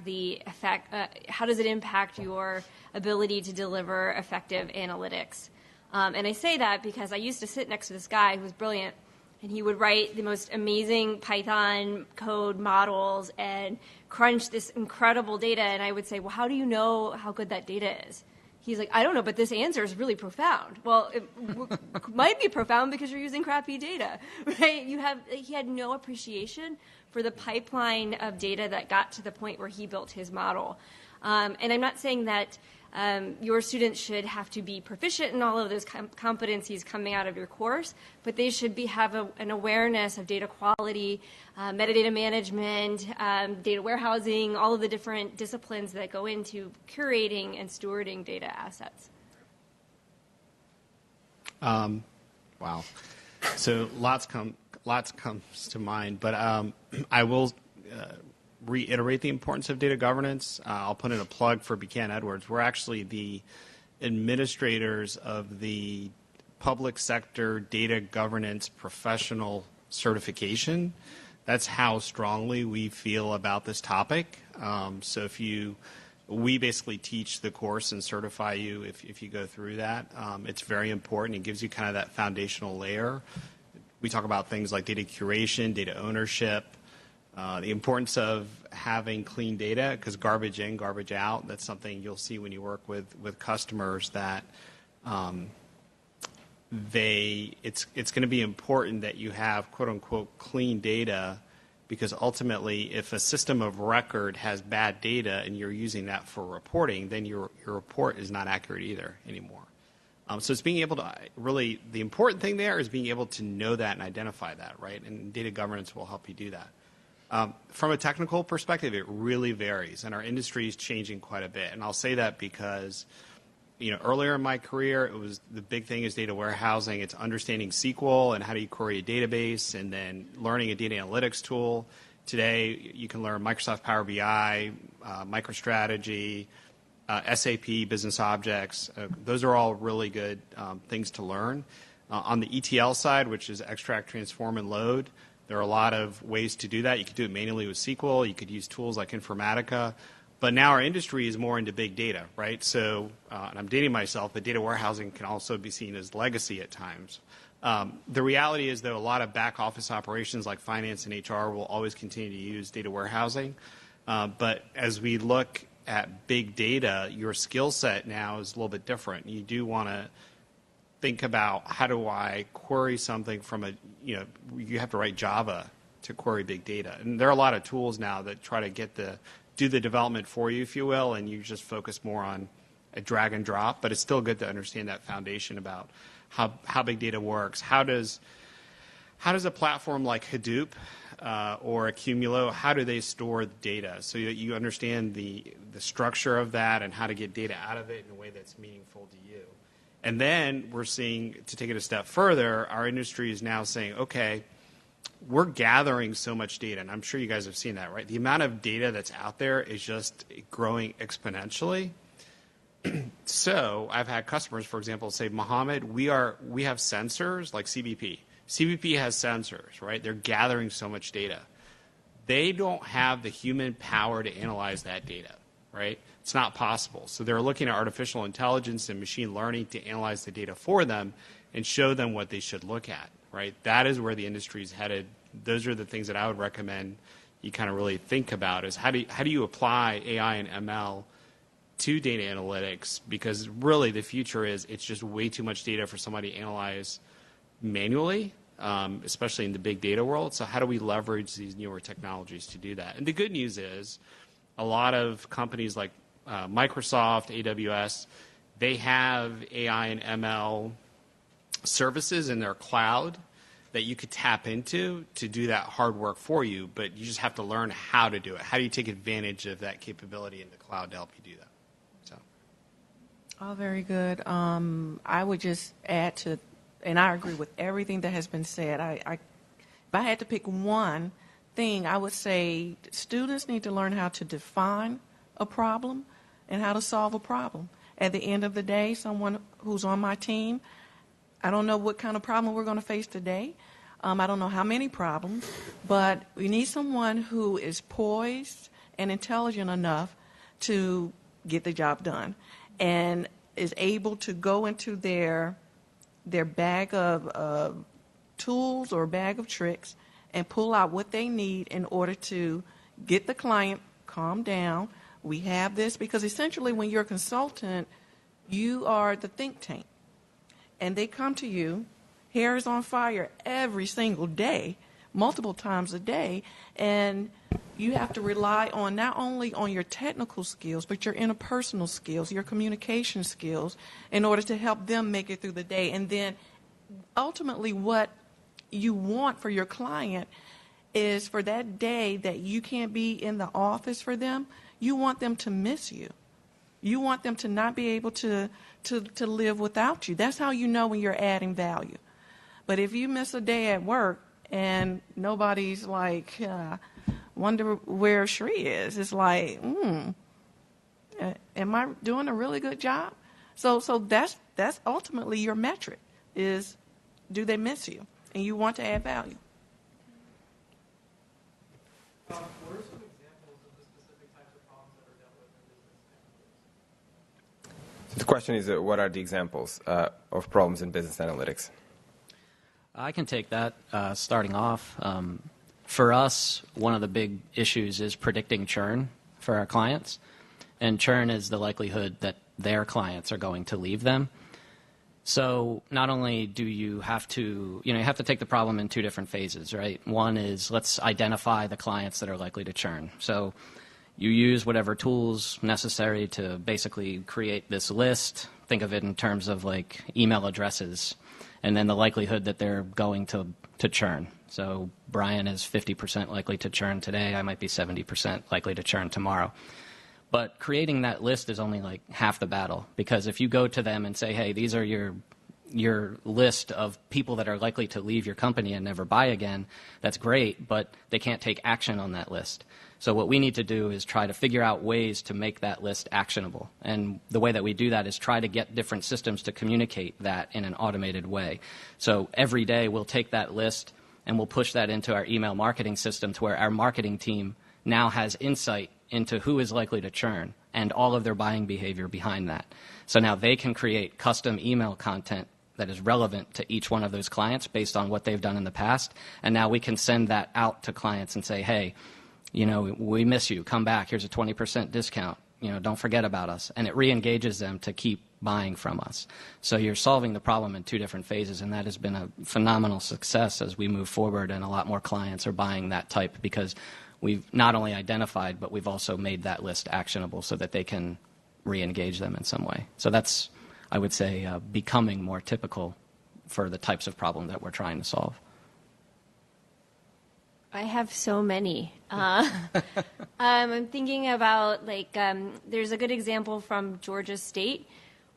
how does it impact your ability to deliver effective analytics? And I say that because I used to sit next to this guy who was brilliant, and he would write the most amazing Python code models and crunch this incredible data. And I would say, well, how do you know how good that data is? He's like, I don't know, but this answer is really profound. Well, it might be profound because you're using crappy data, right? He had no appreciation for the pipeline of data that got to the point where he built his model. And I'm not saying that your students should have to be proficient in all of those competencies coming out of your course, but they should have an awareness of data quality, metadata management, data warehousing, all of the different disciplines that go into curating and stewarding data assets. Wow. So lots comes to mind, but I will reiterate the importance of data governance. I'll put in a plug for Buchanan Edwards. We're actually the administrators of the public sector data governance professional certification. That's how strongly we feel about this topic. So we basically teach the course and certify you if you go through that. It's very important. It gives you kind of that foundational layer. We talk about things like data curation, data ownership, the importance of having clean data, because garbage in, garbage out, that's something you'll see when you work with customers, that it's going to be important that you have quote unquote clean data, because ultimately if a system of record has bad data and you're using that for reporting, then your report is not accurate either anymore. So it's being able to really, the important thing there is being able to know that and identify that, right? And data governance will help you do that. From a technical perspective, it really varies, and our industry is changing quite a bit. And I'll say that because, earlier in my career, it was the big thing is data warehousing. It's understanding SQL and how do you query a database, and then learning a data analytics tool. Today, you can learn Microsoft Power BI, MicroStrategy, SAP, Business Objects. Those are all really good things to learn. On the ETL side, which is extract, transform, and load, there are a lot of ways to do that. You could do it manually with SQL. You could use tools like Informatica. But now our industry is more into big data, right? So, and I'm dating myself, but data warehousing can also be seen as legacy at times. The reality is, though, a lot of back office operations like finance and HR will always continue to use data warehousing. But as we look at big data, your skill set now is a little bit different. You do want to think about, how do I query something from you have to write Java to query big data. And there are a lot of tools now that try to do the development for you, if you will, and you just focus more on a drag and drop. But it's still good to understand that foundation about how big data works. How does a platform like Hadoop or Accumulo, how do they store the data so that you understand the structure of that and how to get data out of it in a way that's meaningful to you? And then we're seeing, to take it a step further, our industry is now saying, okay, we're gathering so much data, and I'm sure you guys have seen that, right? The amount of data that's out there is just growing exponentially. So I've had customers, for example, say, Mohammed, we have sensors like CBP. CBP has sensors, right? They're gathering so much data. They don't have the human power to analyze that data, right? It's not possible. So they're looking at artificial intelligence and machine learning to analyze the data for them and show them what they should look at, right? That is where the industry is headed. Those are the things that I would recommend you kind of really think about, is how do you apply AI and ML to data analytics? Because really the future is, it's just way too much data for somebody to analyze manually, especially in the big data world. So how do we leverage these newer technologies to do that? And the good news is, a lot of companies like Microsoft, AWS, they have AI and ML services in their cloud that you could tap into to do that hard work for you, but you just have to learn how to do it. How do you take advantage of that capability in the cloud to help you do that? So, Oh, very good. I would just add to, and I agree with everything that has been said. If I had to pick one thing, I would say students need to learn how to define a problem and how to solve a problem. At the end of the day, someone who's on my team, I don't know what kind of problem we're going to face today. I don't know how many problems, but we need someone who is poised and intelligent enough to get the job done and is able to go into their bag of tools or bag of tricks and pull out what they need in order to get the client calm down. We have this because essentially when you're a consultant, you are the think tank. And they come to you, hair is on fire every single day, multiple times a day, and you have to rely on not only on your technical skills, but your interpersonal skills, your communication skills, in order to help them make it through the day. And then ultimately what you want for your client is, for that day that you can't be in the office for them, you want them to miss you. You want them to not be able to live without you. That's how you know when you're adding value. But if you miss a day at work and nobody's like, wonder where Shri is, it's like, am I doing a really good job? So that's ultimately your metric, is do they miss you? And you want to add value. What are some examples of the specific types of problems that are dealt with in business analytics? So the question is, what are the examples of problems in business analytics? I can take that. Starting off, for us, one of the big issues is predicting churn for our clients. And churn is the likelihood that their clients are going to leave them. So not only do you have to, you have to take the problem in two different phases, right? One is let's identify the clients that are likely to churn. So you use whatever tools necessary to basically create this list. Think of it in terms of like email addresses, and then the likelihood that they're going to churn. So Brian is 50% likely to churn today. I might be 70% likely to churn tomorrow. But creating that list is only like half the battle, because if you go to them and say, hey, these are your list of people that are likely to leave your company and never buy again, that's great, but they can't take action on that list. So what we need to do is try to figure out ways to make that list actionable. And the way that we do that is try to get different systems to communicate that in an automated way. So every day we'll take that list and we'll push that into our email marketing system to where our marketing team now has insight into who is likely to churn and all of their buying behavior behind that. So now they can create custom email content that is relevant to each one of those clients based on what they've done in the past. And now we can send that out to clients and say, hey, we miss you. Come back. Here's a 20% discount. Don't forget about us. And it re-engages them to keep buying from us. So you're solving the problem in two different phases, and that has been a phenomenal success as we move forward, and a lot more clients are buying that type because we've not only identified, but we've also made that list actionable so that they can re-engage them in some way. So that's, I would say, becoming more typical for the types of problem that we're trying to solve. I have so many. I'm thinking about, there's a good example from Georgia State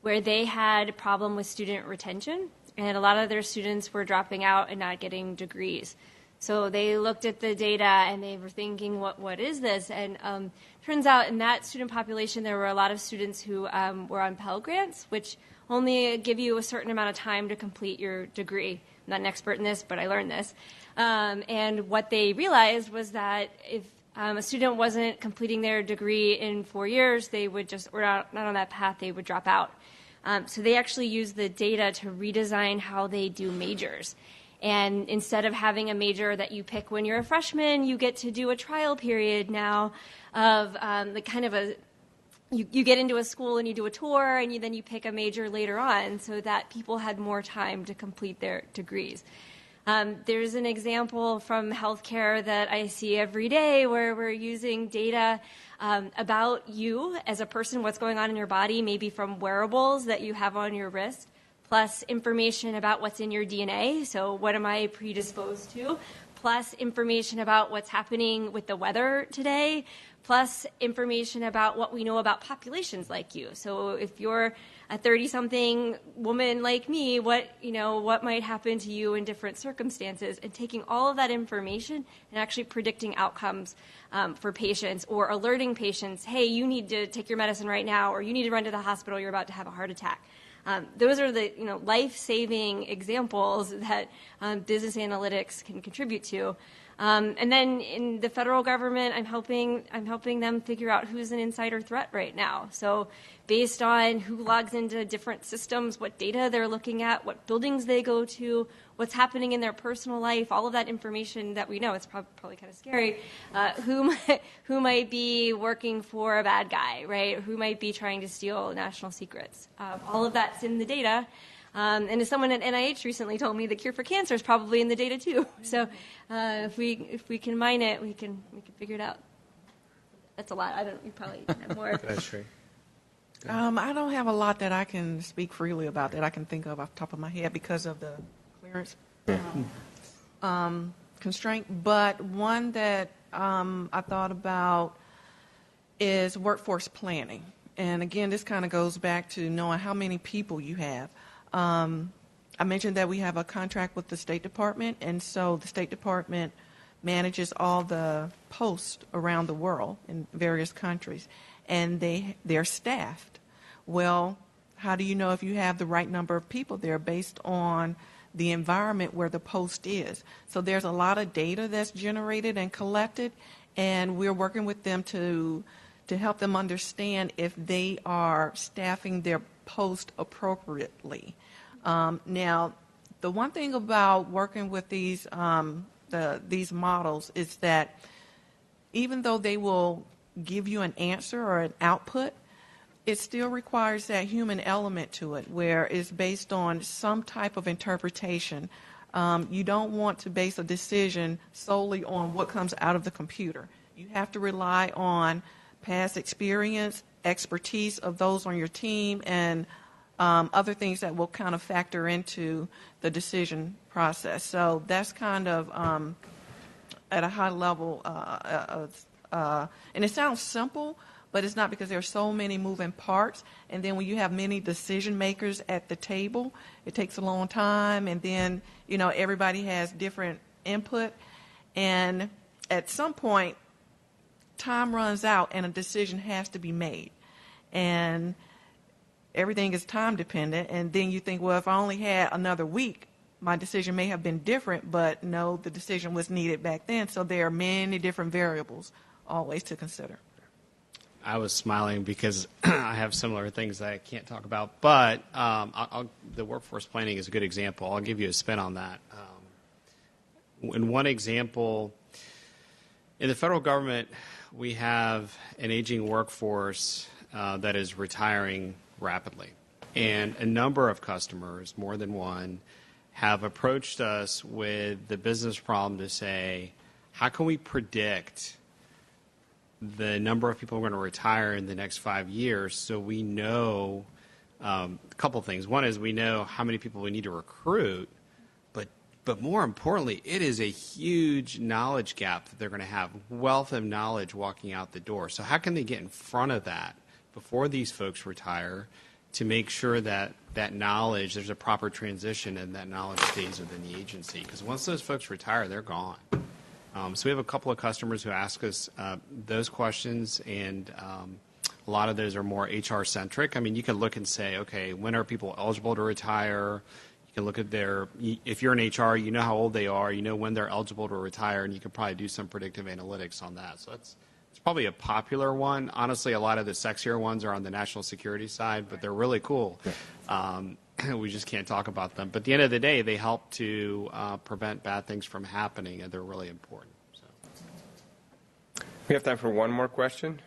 where they had a problem with student retention, and a lot of their students were dropping out and not getting degrees. So they looked at the data and they were thinking, what is this? And turns out in that student population, there were a lot of students who were on Pell Grants, which only give you a certain amount of time to complete your degree. I'm not an expert in this, but I learned this. And what they realized was that if a student wasn't completing their degree in 4 years, they would just, or not on that path, they would drop out. So they actually used the data to redesign how they do majors. And instead of having a major that you pick when you're a freshman, you get to do a trial period now of you get into a school and you do a tour, and then you pick a major later on, so that people had more time to complete their degrees. There's an example from healthcare that I see every day where we're using data about you as a person, what's going on in your body, maybe from wearables that you have on your wrist, plus information about what's in your DNA, so what am I predisposed to, plus information about what's happening with the weather today, plus information about what we know about populations like you. So if you're a 30-something woman like me, what might happen to you in different circumstances, and taking all of that information and actually predicting outcomes for patients, or alerting patients, hey, you need to take your medicine right now, or you need to run to the hospital, you're about to have a heart attack. Those are the life-saving examples that business analytics can contribute to. And then in the federal government, I'm helping them figure out who's an insider threat right now. So based on who logs into different systems, what data they're looking at, what buildings they go to, what's happening in their personal life, all of that information that we know, it's probably kind of scary, who might be working for a bad guy, right? Who might be trying to steal national secrets. All of that's in the data. And as someone at NIH recently told me, the cure for cancer is probably in the data too. So if we can mine it, we can figure it out. That's a lot. You probably have more. That's true. I don't have a lot that I can speak freely about that I can think of off the top of my head because of the clearance constraint. But one that I thought about is workforce planning. And again, this kind of goes back to knowing how many people you have. I mentioned that we have a contract with the State Department, and so the State Department manages all the posts around the world in various countries, and they're staffed. Well, how do you know if you have the right number of people there based on the environment where the post is? So there's a lot of data that's generated and collected, and we're working with them to help them understand if they are staffing their post appropriately. Now, the one thing about working with these models is that even though they will give you an answer or an output, it still requires that human element to it, where it's based on some type of interpretation. You don't want to base a decision solely on what comes out of the computer. You have to rely on past experience, expertise of those on your team, and other things that will kind of factor into the decision process. So that's kind of at a high level, and it sounds simple, but it's not, because there are so many moving parts. And then when you have many decision makers at the table, it takes a long time, and then, everybody has different input. And at some point, time runs out and a decision has to be made. And everything is time dependent. And then you think, well, if I only had another week, my decision may have been different, but no, the decision was needed back then. So there are many different variables always to consider. I was smiling because I have similar things that I can't talk about, but the workforce planning is a good example. I'll give you a spin on that. In one example, in the federal government, we have an aging workforce that is retiring rapidly. And a number of customers, more than one, have approached us with the business problem to say, how can we predict the number of people who are going to retire in the next 5 years, so we know a couple of things. One is we know how many people we need to recruit, but more importantly, it is a huge knowledge gap that they're going to have, wealth of knowledge walking out the door. So how can they get in front of that before these folks retire to make sure that that knowledge, there's a proper transition and that knowledge stays within the agency? Because once those folks retire, they're gone. So we have a couple of customers who ask us those questions, and a lot of those are more HR-centric. I mean, you can look and say, okay, when are people eligible to retire? You can look at if you're in HR, you know how old they are, you know when they're eligible to retire, and you can probably do some predictive analytics on that. So it's probably a popular one. Honestly, a lot of the sexier ones are on the national security side, but they're really cool. We just can't talk about them. But at the end of the day, they help to prevent bad things from happening, and they're really important. So. We have time for one more question.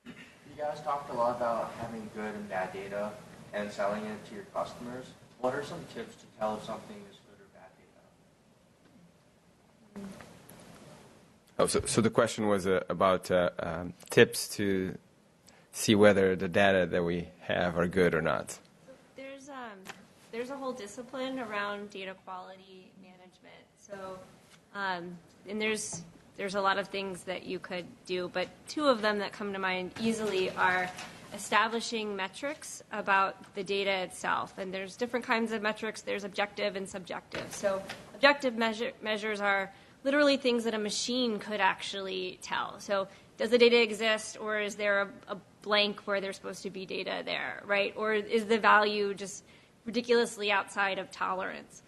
You guys talked a lot about having good and bad data and selling it to your customers. What are some tips to tell if something is good or bad data? So the question was about tips to see whether the data that we have are good or not. There's a whole discipline around data quality management. So, and there's a lot of things that you could do, but two of them that come to mind easily are establishing metrics about the data itself. And there's different kinds of metrics. There's objective and subjective. So objective measures are literally things that a machine could actually tell. So does the data exist, or is there a blank where there's supposed to be data there, right? Or is the value just ridiculously outside of tolerance?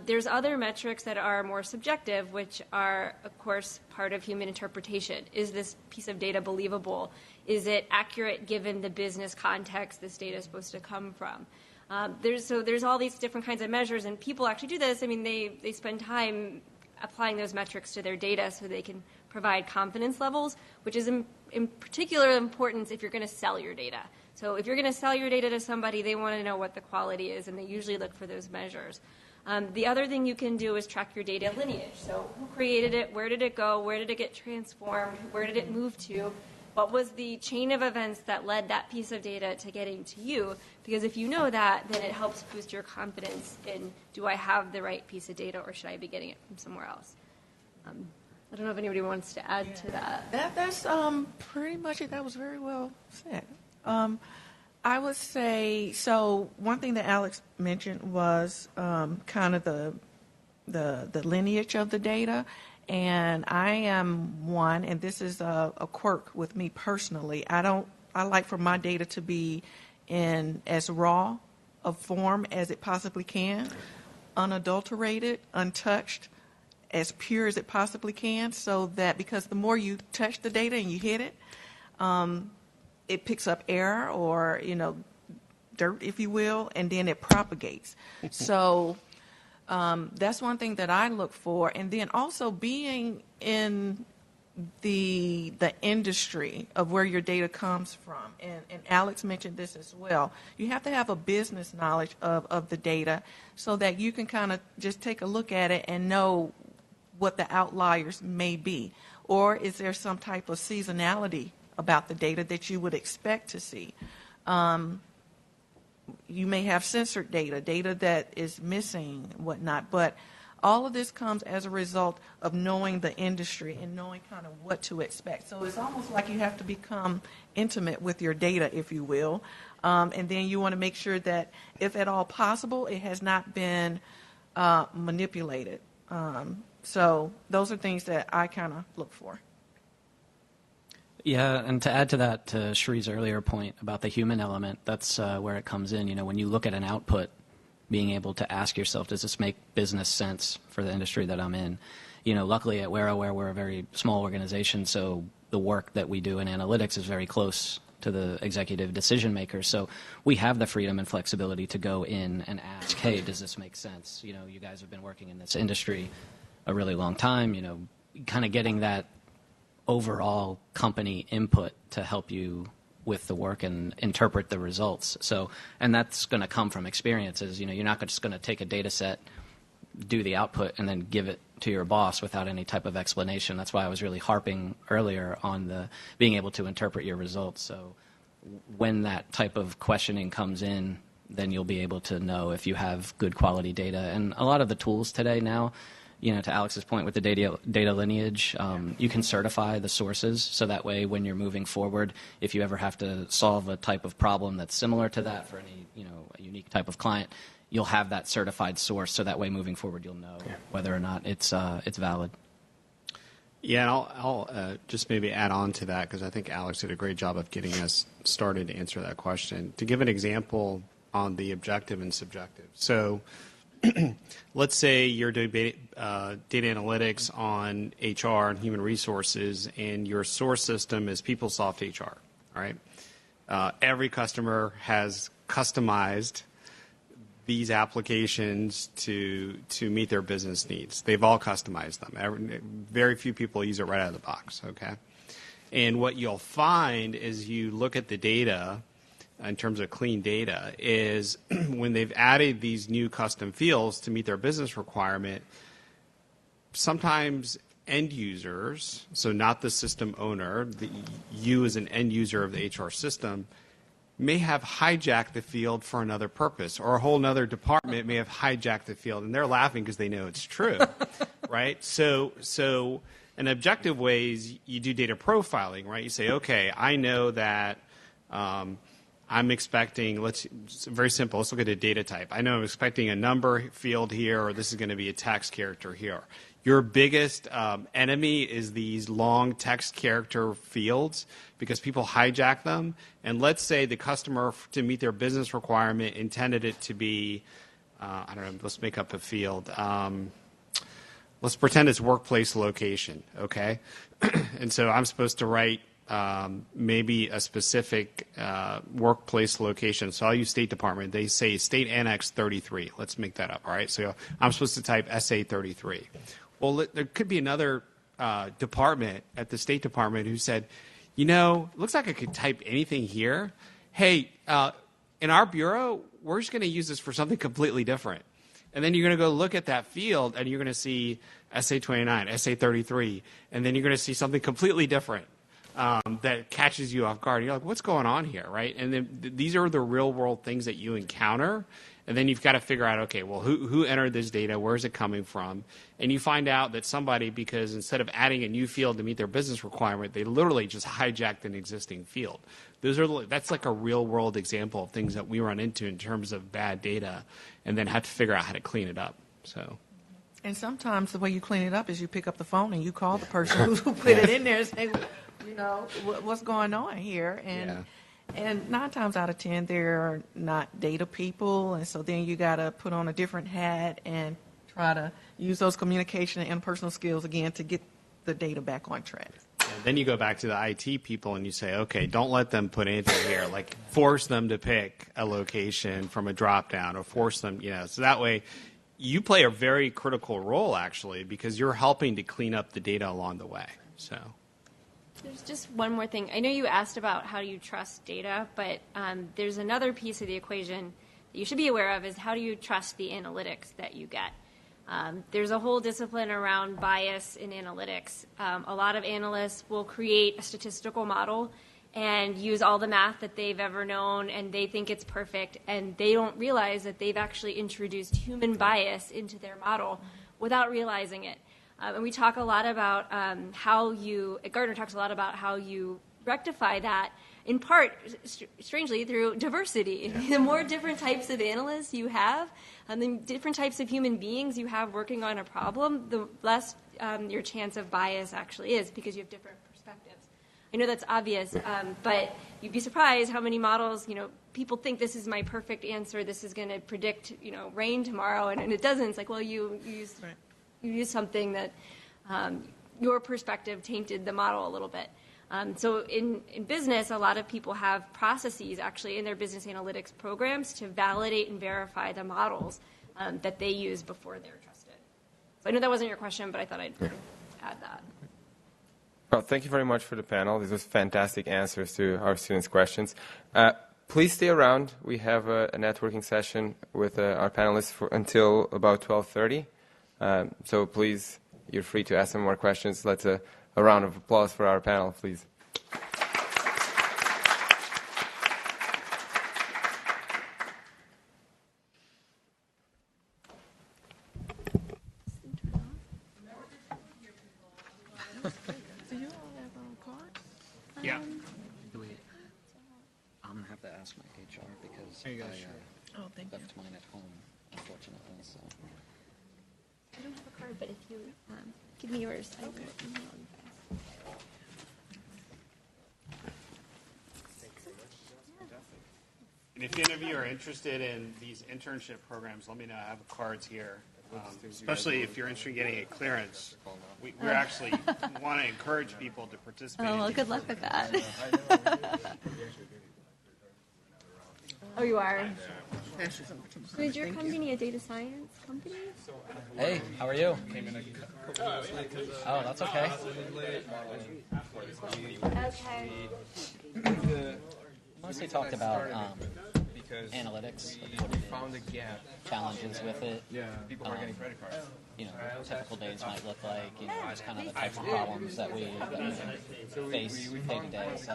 There's other metrics that are more subjective, which are, of course, part of human interpretation. Is this piece of data believable? Is it accurate given the business context this data is supposed to come from? There's all these different kinds of measures, and people actually do this. I mean, they spend time applying those metrics to their data so they can provide confidence levels, which is in particular importance if you're going to sell your data. So if you're going to sell your data to somebody, they want to know what the quality is, and they usually look for those measures. The other thing you can do is track your data lineage. So who created it? Where did it go? Where did it get transformed? Where did it move to? What was the chain of events that led that piece of data to getting to you? Because if you know that, then it helps boost your confidence in, do I have the right piece of data, or should I be getting it from somewhere else? I don't know if anybody wants to add to that. That's pretty much it. That was very well said. I would say, so one thing that Alex mentioned was kind of the lineage of the data. And I am one, and this is a quirk with me personally. I like for my data to be in as raw a form as it possibly can, unadulterated, untouched, as pure as it possibly can, so that, because the more you touch the data and you hit it, it picks up error or, dirt, if you will, and then it propagates. So that's one thing that I look for. And then also being in the industry of where your data comes from. And Alex mentioned this as well. You have to have a business knowledge of the data so that you can kind of just take a look at it and know what the outliers may be. Or is there some type of seasonality about the data that you would expect to see? You may have censored data that is missing, whatnot, but all of this comes as a result of knowing the industry and knowing kind of what to expect. So it's almost like you have to become intimate with your data, if you will, and then you want to make sure that, if at all possible, it has not been manipulated. So those are things that I kind of look for. Yeah, and to add to that, to Shree's earlier point about the human element, that's where it comes in. You know, when you look at an output, being able to ask yourself, does this make business sense for the industry that I'm in? You know, luckily at WhereAware, we're a very small organization, so the work that we do in analytics is very close to the executive decision makers. So we have the freedom and flexibility to go in and ask, hey, does this make sense? You know, you guys have been working in this industry a really long time, you know, kind of getting that overall company input to help you with the work and interpret the results. So, and that's going to come from experiences. You know, you're not just going to take a data set, do the output, and then give it to your boss without any type of explanation. That's why I was really harping earlier on the being able to interpret your results. So when that type of questioning comes in, then you'll be able to know if you have good quality data. And a lot of the tools today now, you know, to Alex's point with the data lineage, you can certify the sources, so that way when you're moving forward, if you ever have to solve a type of problem that's similar to that for any, you know, a unique type of client, you'll have that certified source, so that way moving forward you'll know whether or not it's valid. Yeah, and I'll just maybe add on to that, because I think Alex did a great job of getting us started to answer that question. To give an example on the objective and subjective. So let's say you're doing data analytics on HR and human resources, and your source system is PeopleSoft HR, right? Every customer has customized these applications to meet their business needs. They've all customized them. Very few people use it right out of the box, okay? And what you'll find is you look at the data in terms of clean data is when they've added these new custom fields to meet their business requirement, sometimes end users, so not the system owner, you as an end user of the HR system, may have hijacked the field for another purpose, or a whole other department may have hijacked the field, and they're laughing because they know it's true, right? So an objective way is you do data profiling, right? You say, okay, I know that I'm expecting, it's very simple, let's look at a data type. I know I'm expecting a number field here, or this is going to be a text character here. Your biggest enemy is these long text character fields, because people hijack them. And let's say the customer, to meet their business requirement, intended it to be, I don't know, let's make up a field. Let's pretend it's workplace location, okay? And so I'm supposed to write maybe a specific workplace location. So I'll use State Department. They say State Annex 33. Let's make that up, all right? So I'm supposed to type SA 33. Well, there could be another department at the State Department who said, you know, it looks like I could type anything here. Hey, in our bureau, we're just going to use this for something completely different. And then you're going to go look at that field, and you're going to see SA 29, SA 33, and then you're going to see something completely different that catches you off guard. You're like, what's going on here, right? And then these are the real-world things that you encounter. And then you've got to figure out, okay, well, who entered this data? Where is it coming from? And you find out that somebody, because instead of adding a new field to meet their business requirement, they literally just hijacked an existing field. That's like a real-world example of things that we run into in terms of bad data, and then have to figure out how to clean it up. So. And sometimes the way you clean it up is you pick up the phone and you call the person who put it in there and say, you know, what's going on here? And 9 times out of 10, they're not data people, and so then you got to put on a different hat and try to use those communication and interpersonal skills again to get the data back on track. And then you go back to the IT people and you say, okay, don't let them put anything here. Like, force them to pick a location from a drop-down, or force them, you know, so that way you play a very critical role, actually, because you're helping to clean up the data along the way. So. There's just one more thing. I know you asked about how do you trust data, but there's another piece of the equation that you should be aware of is how do you trust the analytics that you get. There's a whole discipline around bias in analytics. A lot of analysts will create a statistical model and use all the math that they've ever known, and they think it's perfect, and they don't realize that they've actually introduced human bias into their model without realizing it. And we talk a lot about Gartner talks a lot about how you rectify that, in part, strangely, through diversity. The more different types of analysts you have, and the different types of human beings you have working on a problem, the less your chance of bias actually is, because you have different perspectives. I know that's obvious, but you'd be surprised how many models, people think this is my perfect answer, this is going to predict, rain tomorrow, and it doesn't. It's like, well, you used something that your perspective tainted the model a little bit. So in business, a lot of people have processes actually in their business analytics programs to validate and verify the models that they use before they're trusted. So I know that wasn't your question, but I thought I'd add that. Well, thank you very much for the panel. These were fantastic answers to our students' questions. Please stay around. We have a networking session with our panelists until about 12:30. So please, you're free to ask some more questions. Let's a round of applause for our panel, please. Do you all have cards? Yeah. I'm going to have to ask my HR because Oh, thank you. left mine at home, unfortunately. So. I don't have a card, but if you give me yours, I will email you guys. And if any of you are interested in these internship programs, let me know. I have cards here. Especially if you're interested in getting a clearance. We actually want to encourage people to participate. Oh, well, good luck with that. Oh, you are? So is your company a data science company? Hey, how are you? Oh, that's okay. Okay. Mostly talked about analytics, Found a gap. challenges with it. Yeah, people are getting credit cards. Typical days might look like, just kind of the types of problems that we face day to day. So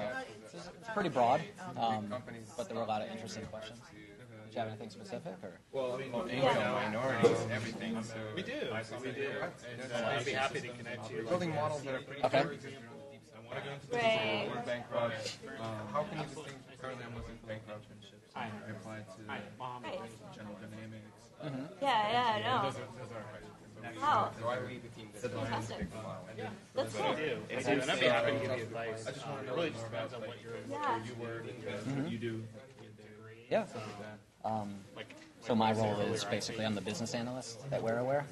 it's pretty broad, but there were a lot of interesting questions. Did you have anything specific? Or? Well, income, minorities, everything. So We do. I'd be happy to connect you. we're building models that are pretty Okay. Right. We're bankrupt. How can you distinguish? Currently, I'm looking for bankrupt. I applied to General Dynamics. Yeah, no. Those are Wow. So I lead the team that Fantastic. the model. That's cool. And I'd be happy to give you advice. It really just depends on what Yeah. you work you do. Yeah. So my role is basically I'm the business analyst at WearAware.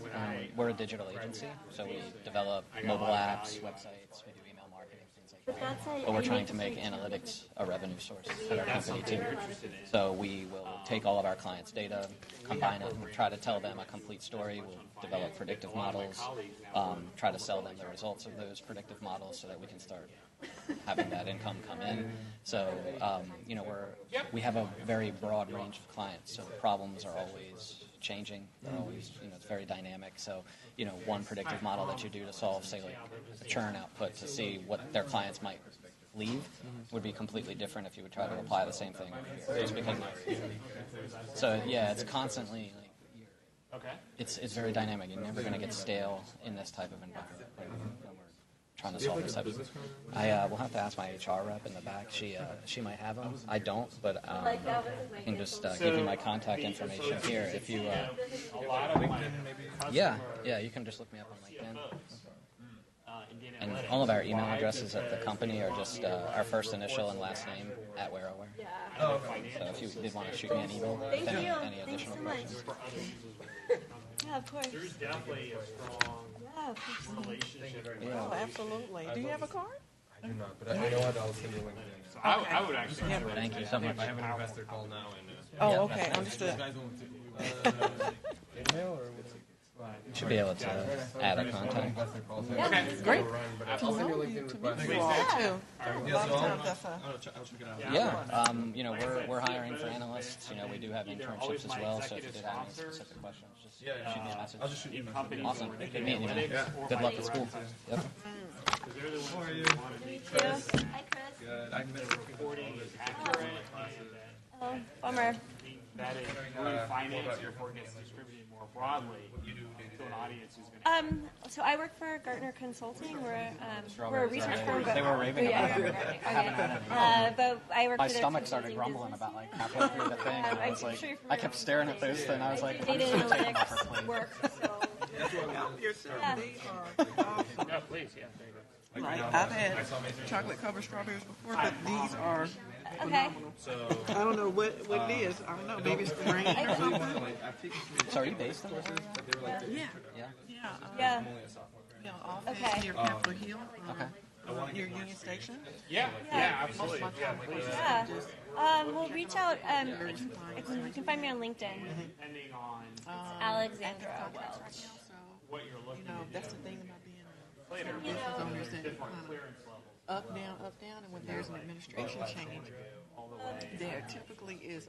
We're a digital agency, so we develop mobile apps, websites, we do email marketing, things like But that. that's But we're trying to make analytics a revenue source at our company too. So we will take all of our clients' data, combine it, and try to tell them a complete story. We'll develop predictive models, try to sell them the results of those predictive models so that we can start having that income come in. So, we have a very broad range of clients. So the problems are always changing. They're always, it's very dynamic. So, one predictive model that you do to solve, say, like a churn output to see what their clients might leave would be completely different if you would try to apply the same thing. Just because. So yeah, it's constantly it's very dynamic. You're never going to get stale in this type of environment when we're trying to solve this type of. I will have to ask my HR rep in the back. She might have them. I don't, but I can just give you my contact information here. If you, yeah, you can just look me up on LinkedIn. And all of our email addresses at the company are just our first initial and last name at WearAware. Yeah. So if you did want to shoot me an email with any additional questions. Yeah, of course. There's definitely a strong relationship. Oh, absolutely. Do you have a card? I do not, but I know what I'll send you a link. So I would actually. Thank you so much. I have an investor call now. Oh, okay, understood. Email or what's it? Should be able to add a contact. Yeah. Great. I'll send you a LinkedIn request. You all too. A lot of times that's a I'll check it out. Yeah, we're hiring for analysts. We do have internships as well. So if you did have any specific questions, just shoot me a message. I'll just shoot you a message. Awesome. Good meeting you, man. Good luck at school. Yep. How are you? Hi, Chris. Good. I've been recording this Oh, bummer. That is really finance before it gets distributed more broadly to an audience who's going to. So I work for Gartner Consulting. We're a research firm. But, They were raving yeah, about it. okay. But I work My for their stomach started consulting grumbling business. about like halfway through the thing. And I was I'm like, sure you're I kept staring at this, and I was like, I'm Data just gonna take them off her analytics plate. work. So yeah. they are awesome. No, please, yeah, there you go. Like, I've had chocolate covered strawberries before, but these are Okay. I don't know what it is. I don't know. Maybe it's the rain or something. So are you based in this area? Yeah. Yeah. Yeah. Yeah, office Okay. near Capitol Hill. Okay. Near Union Station. Yeah, absolutely. Yeah. We'll reach out. You can find me on LinkedIn. Depending on Alexandra Welch. what you're looking at. That's the thing about being Later, a business owner is that different kind clearance levels. of up, down, and when there's an administration change, there typically is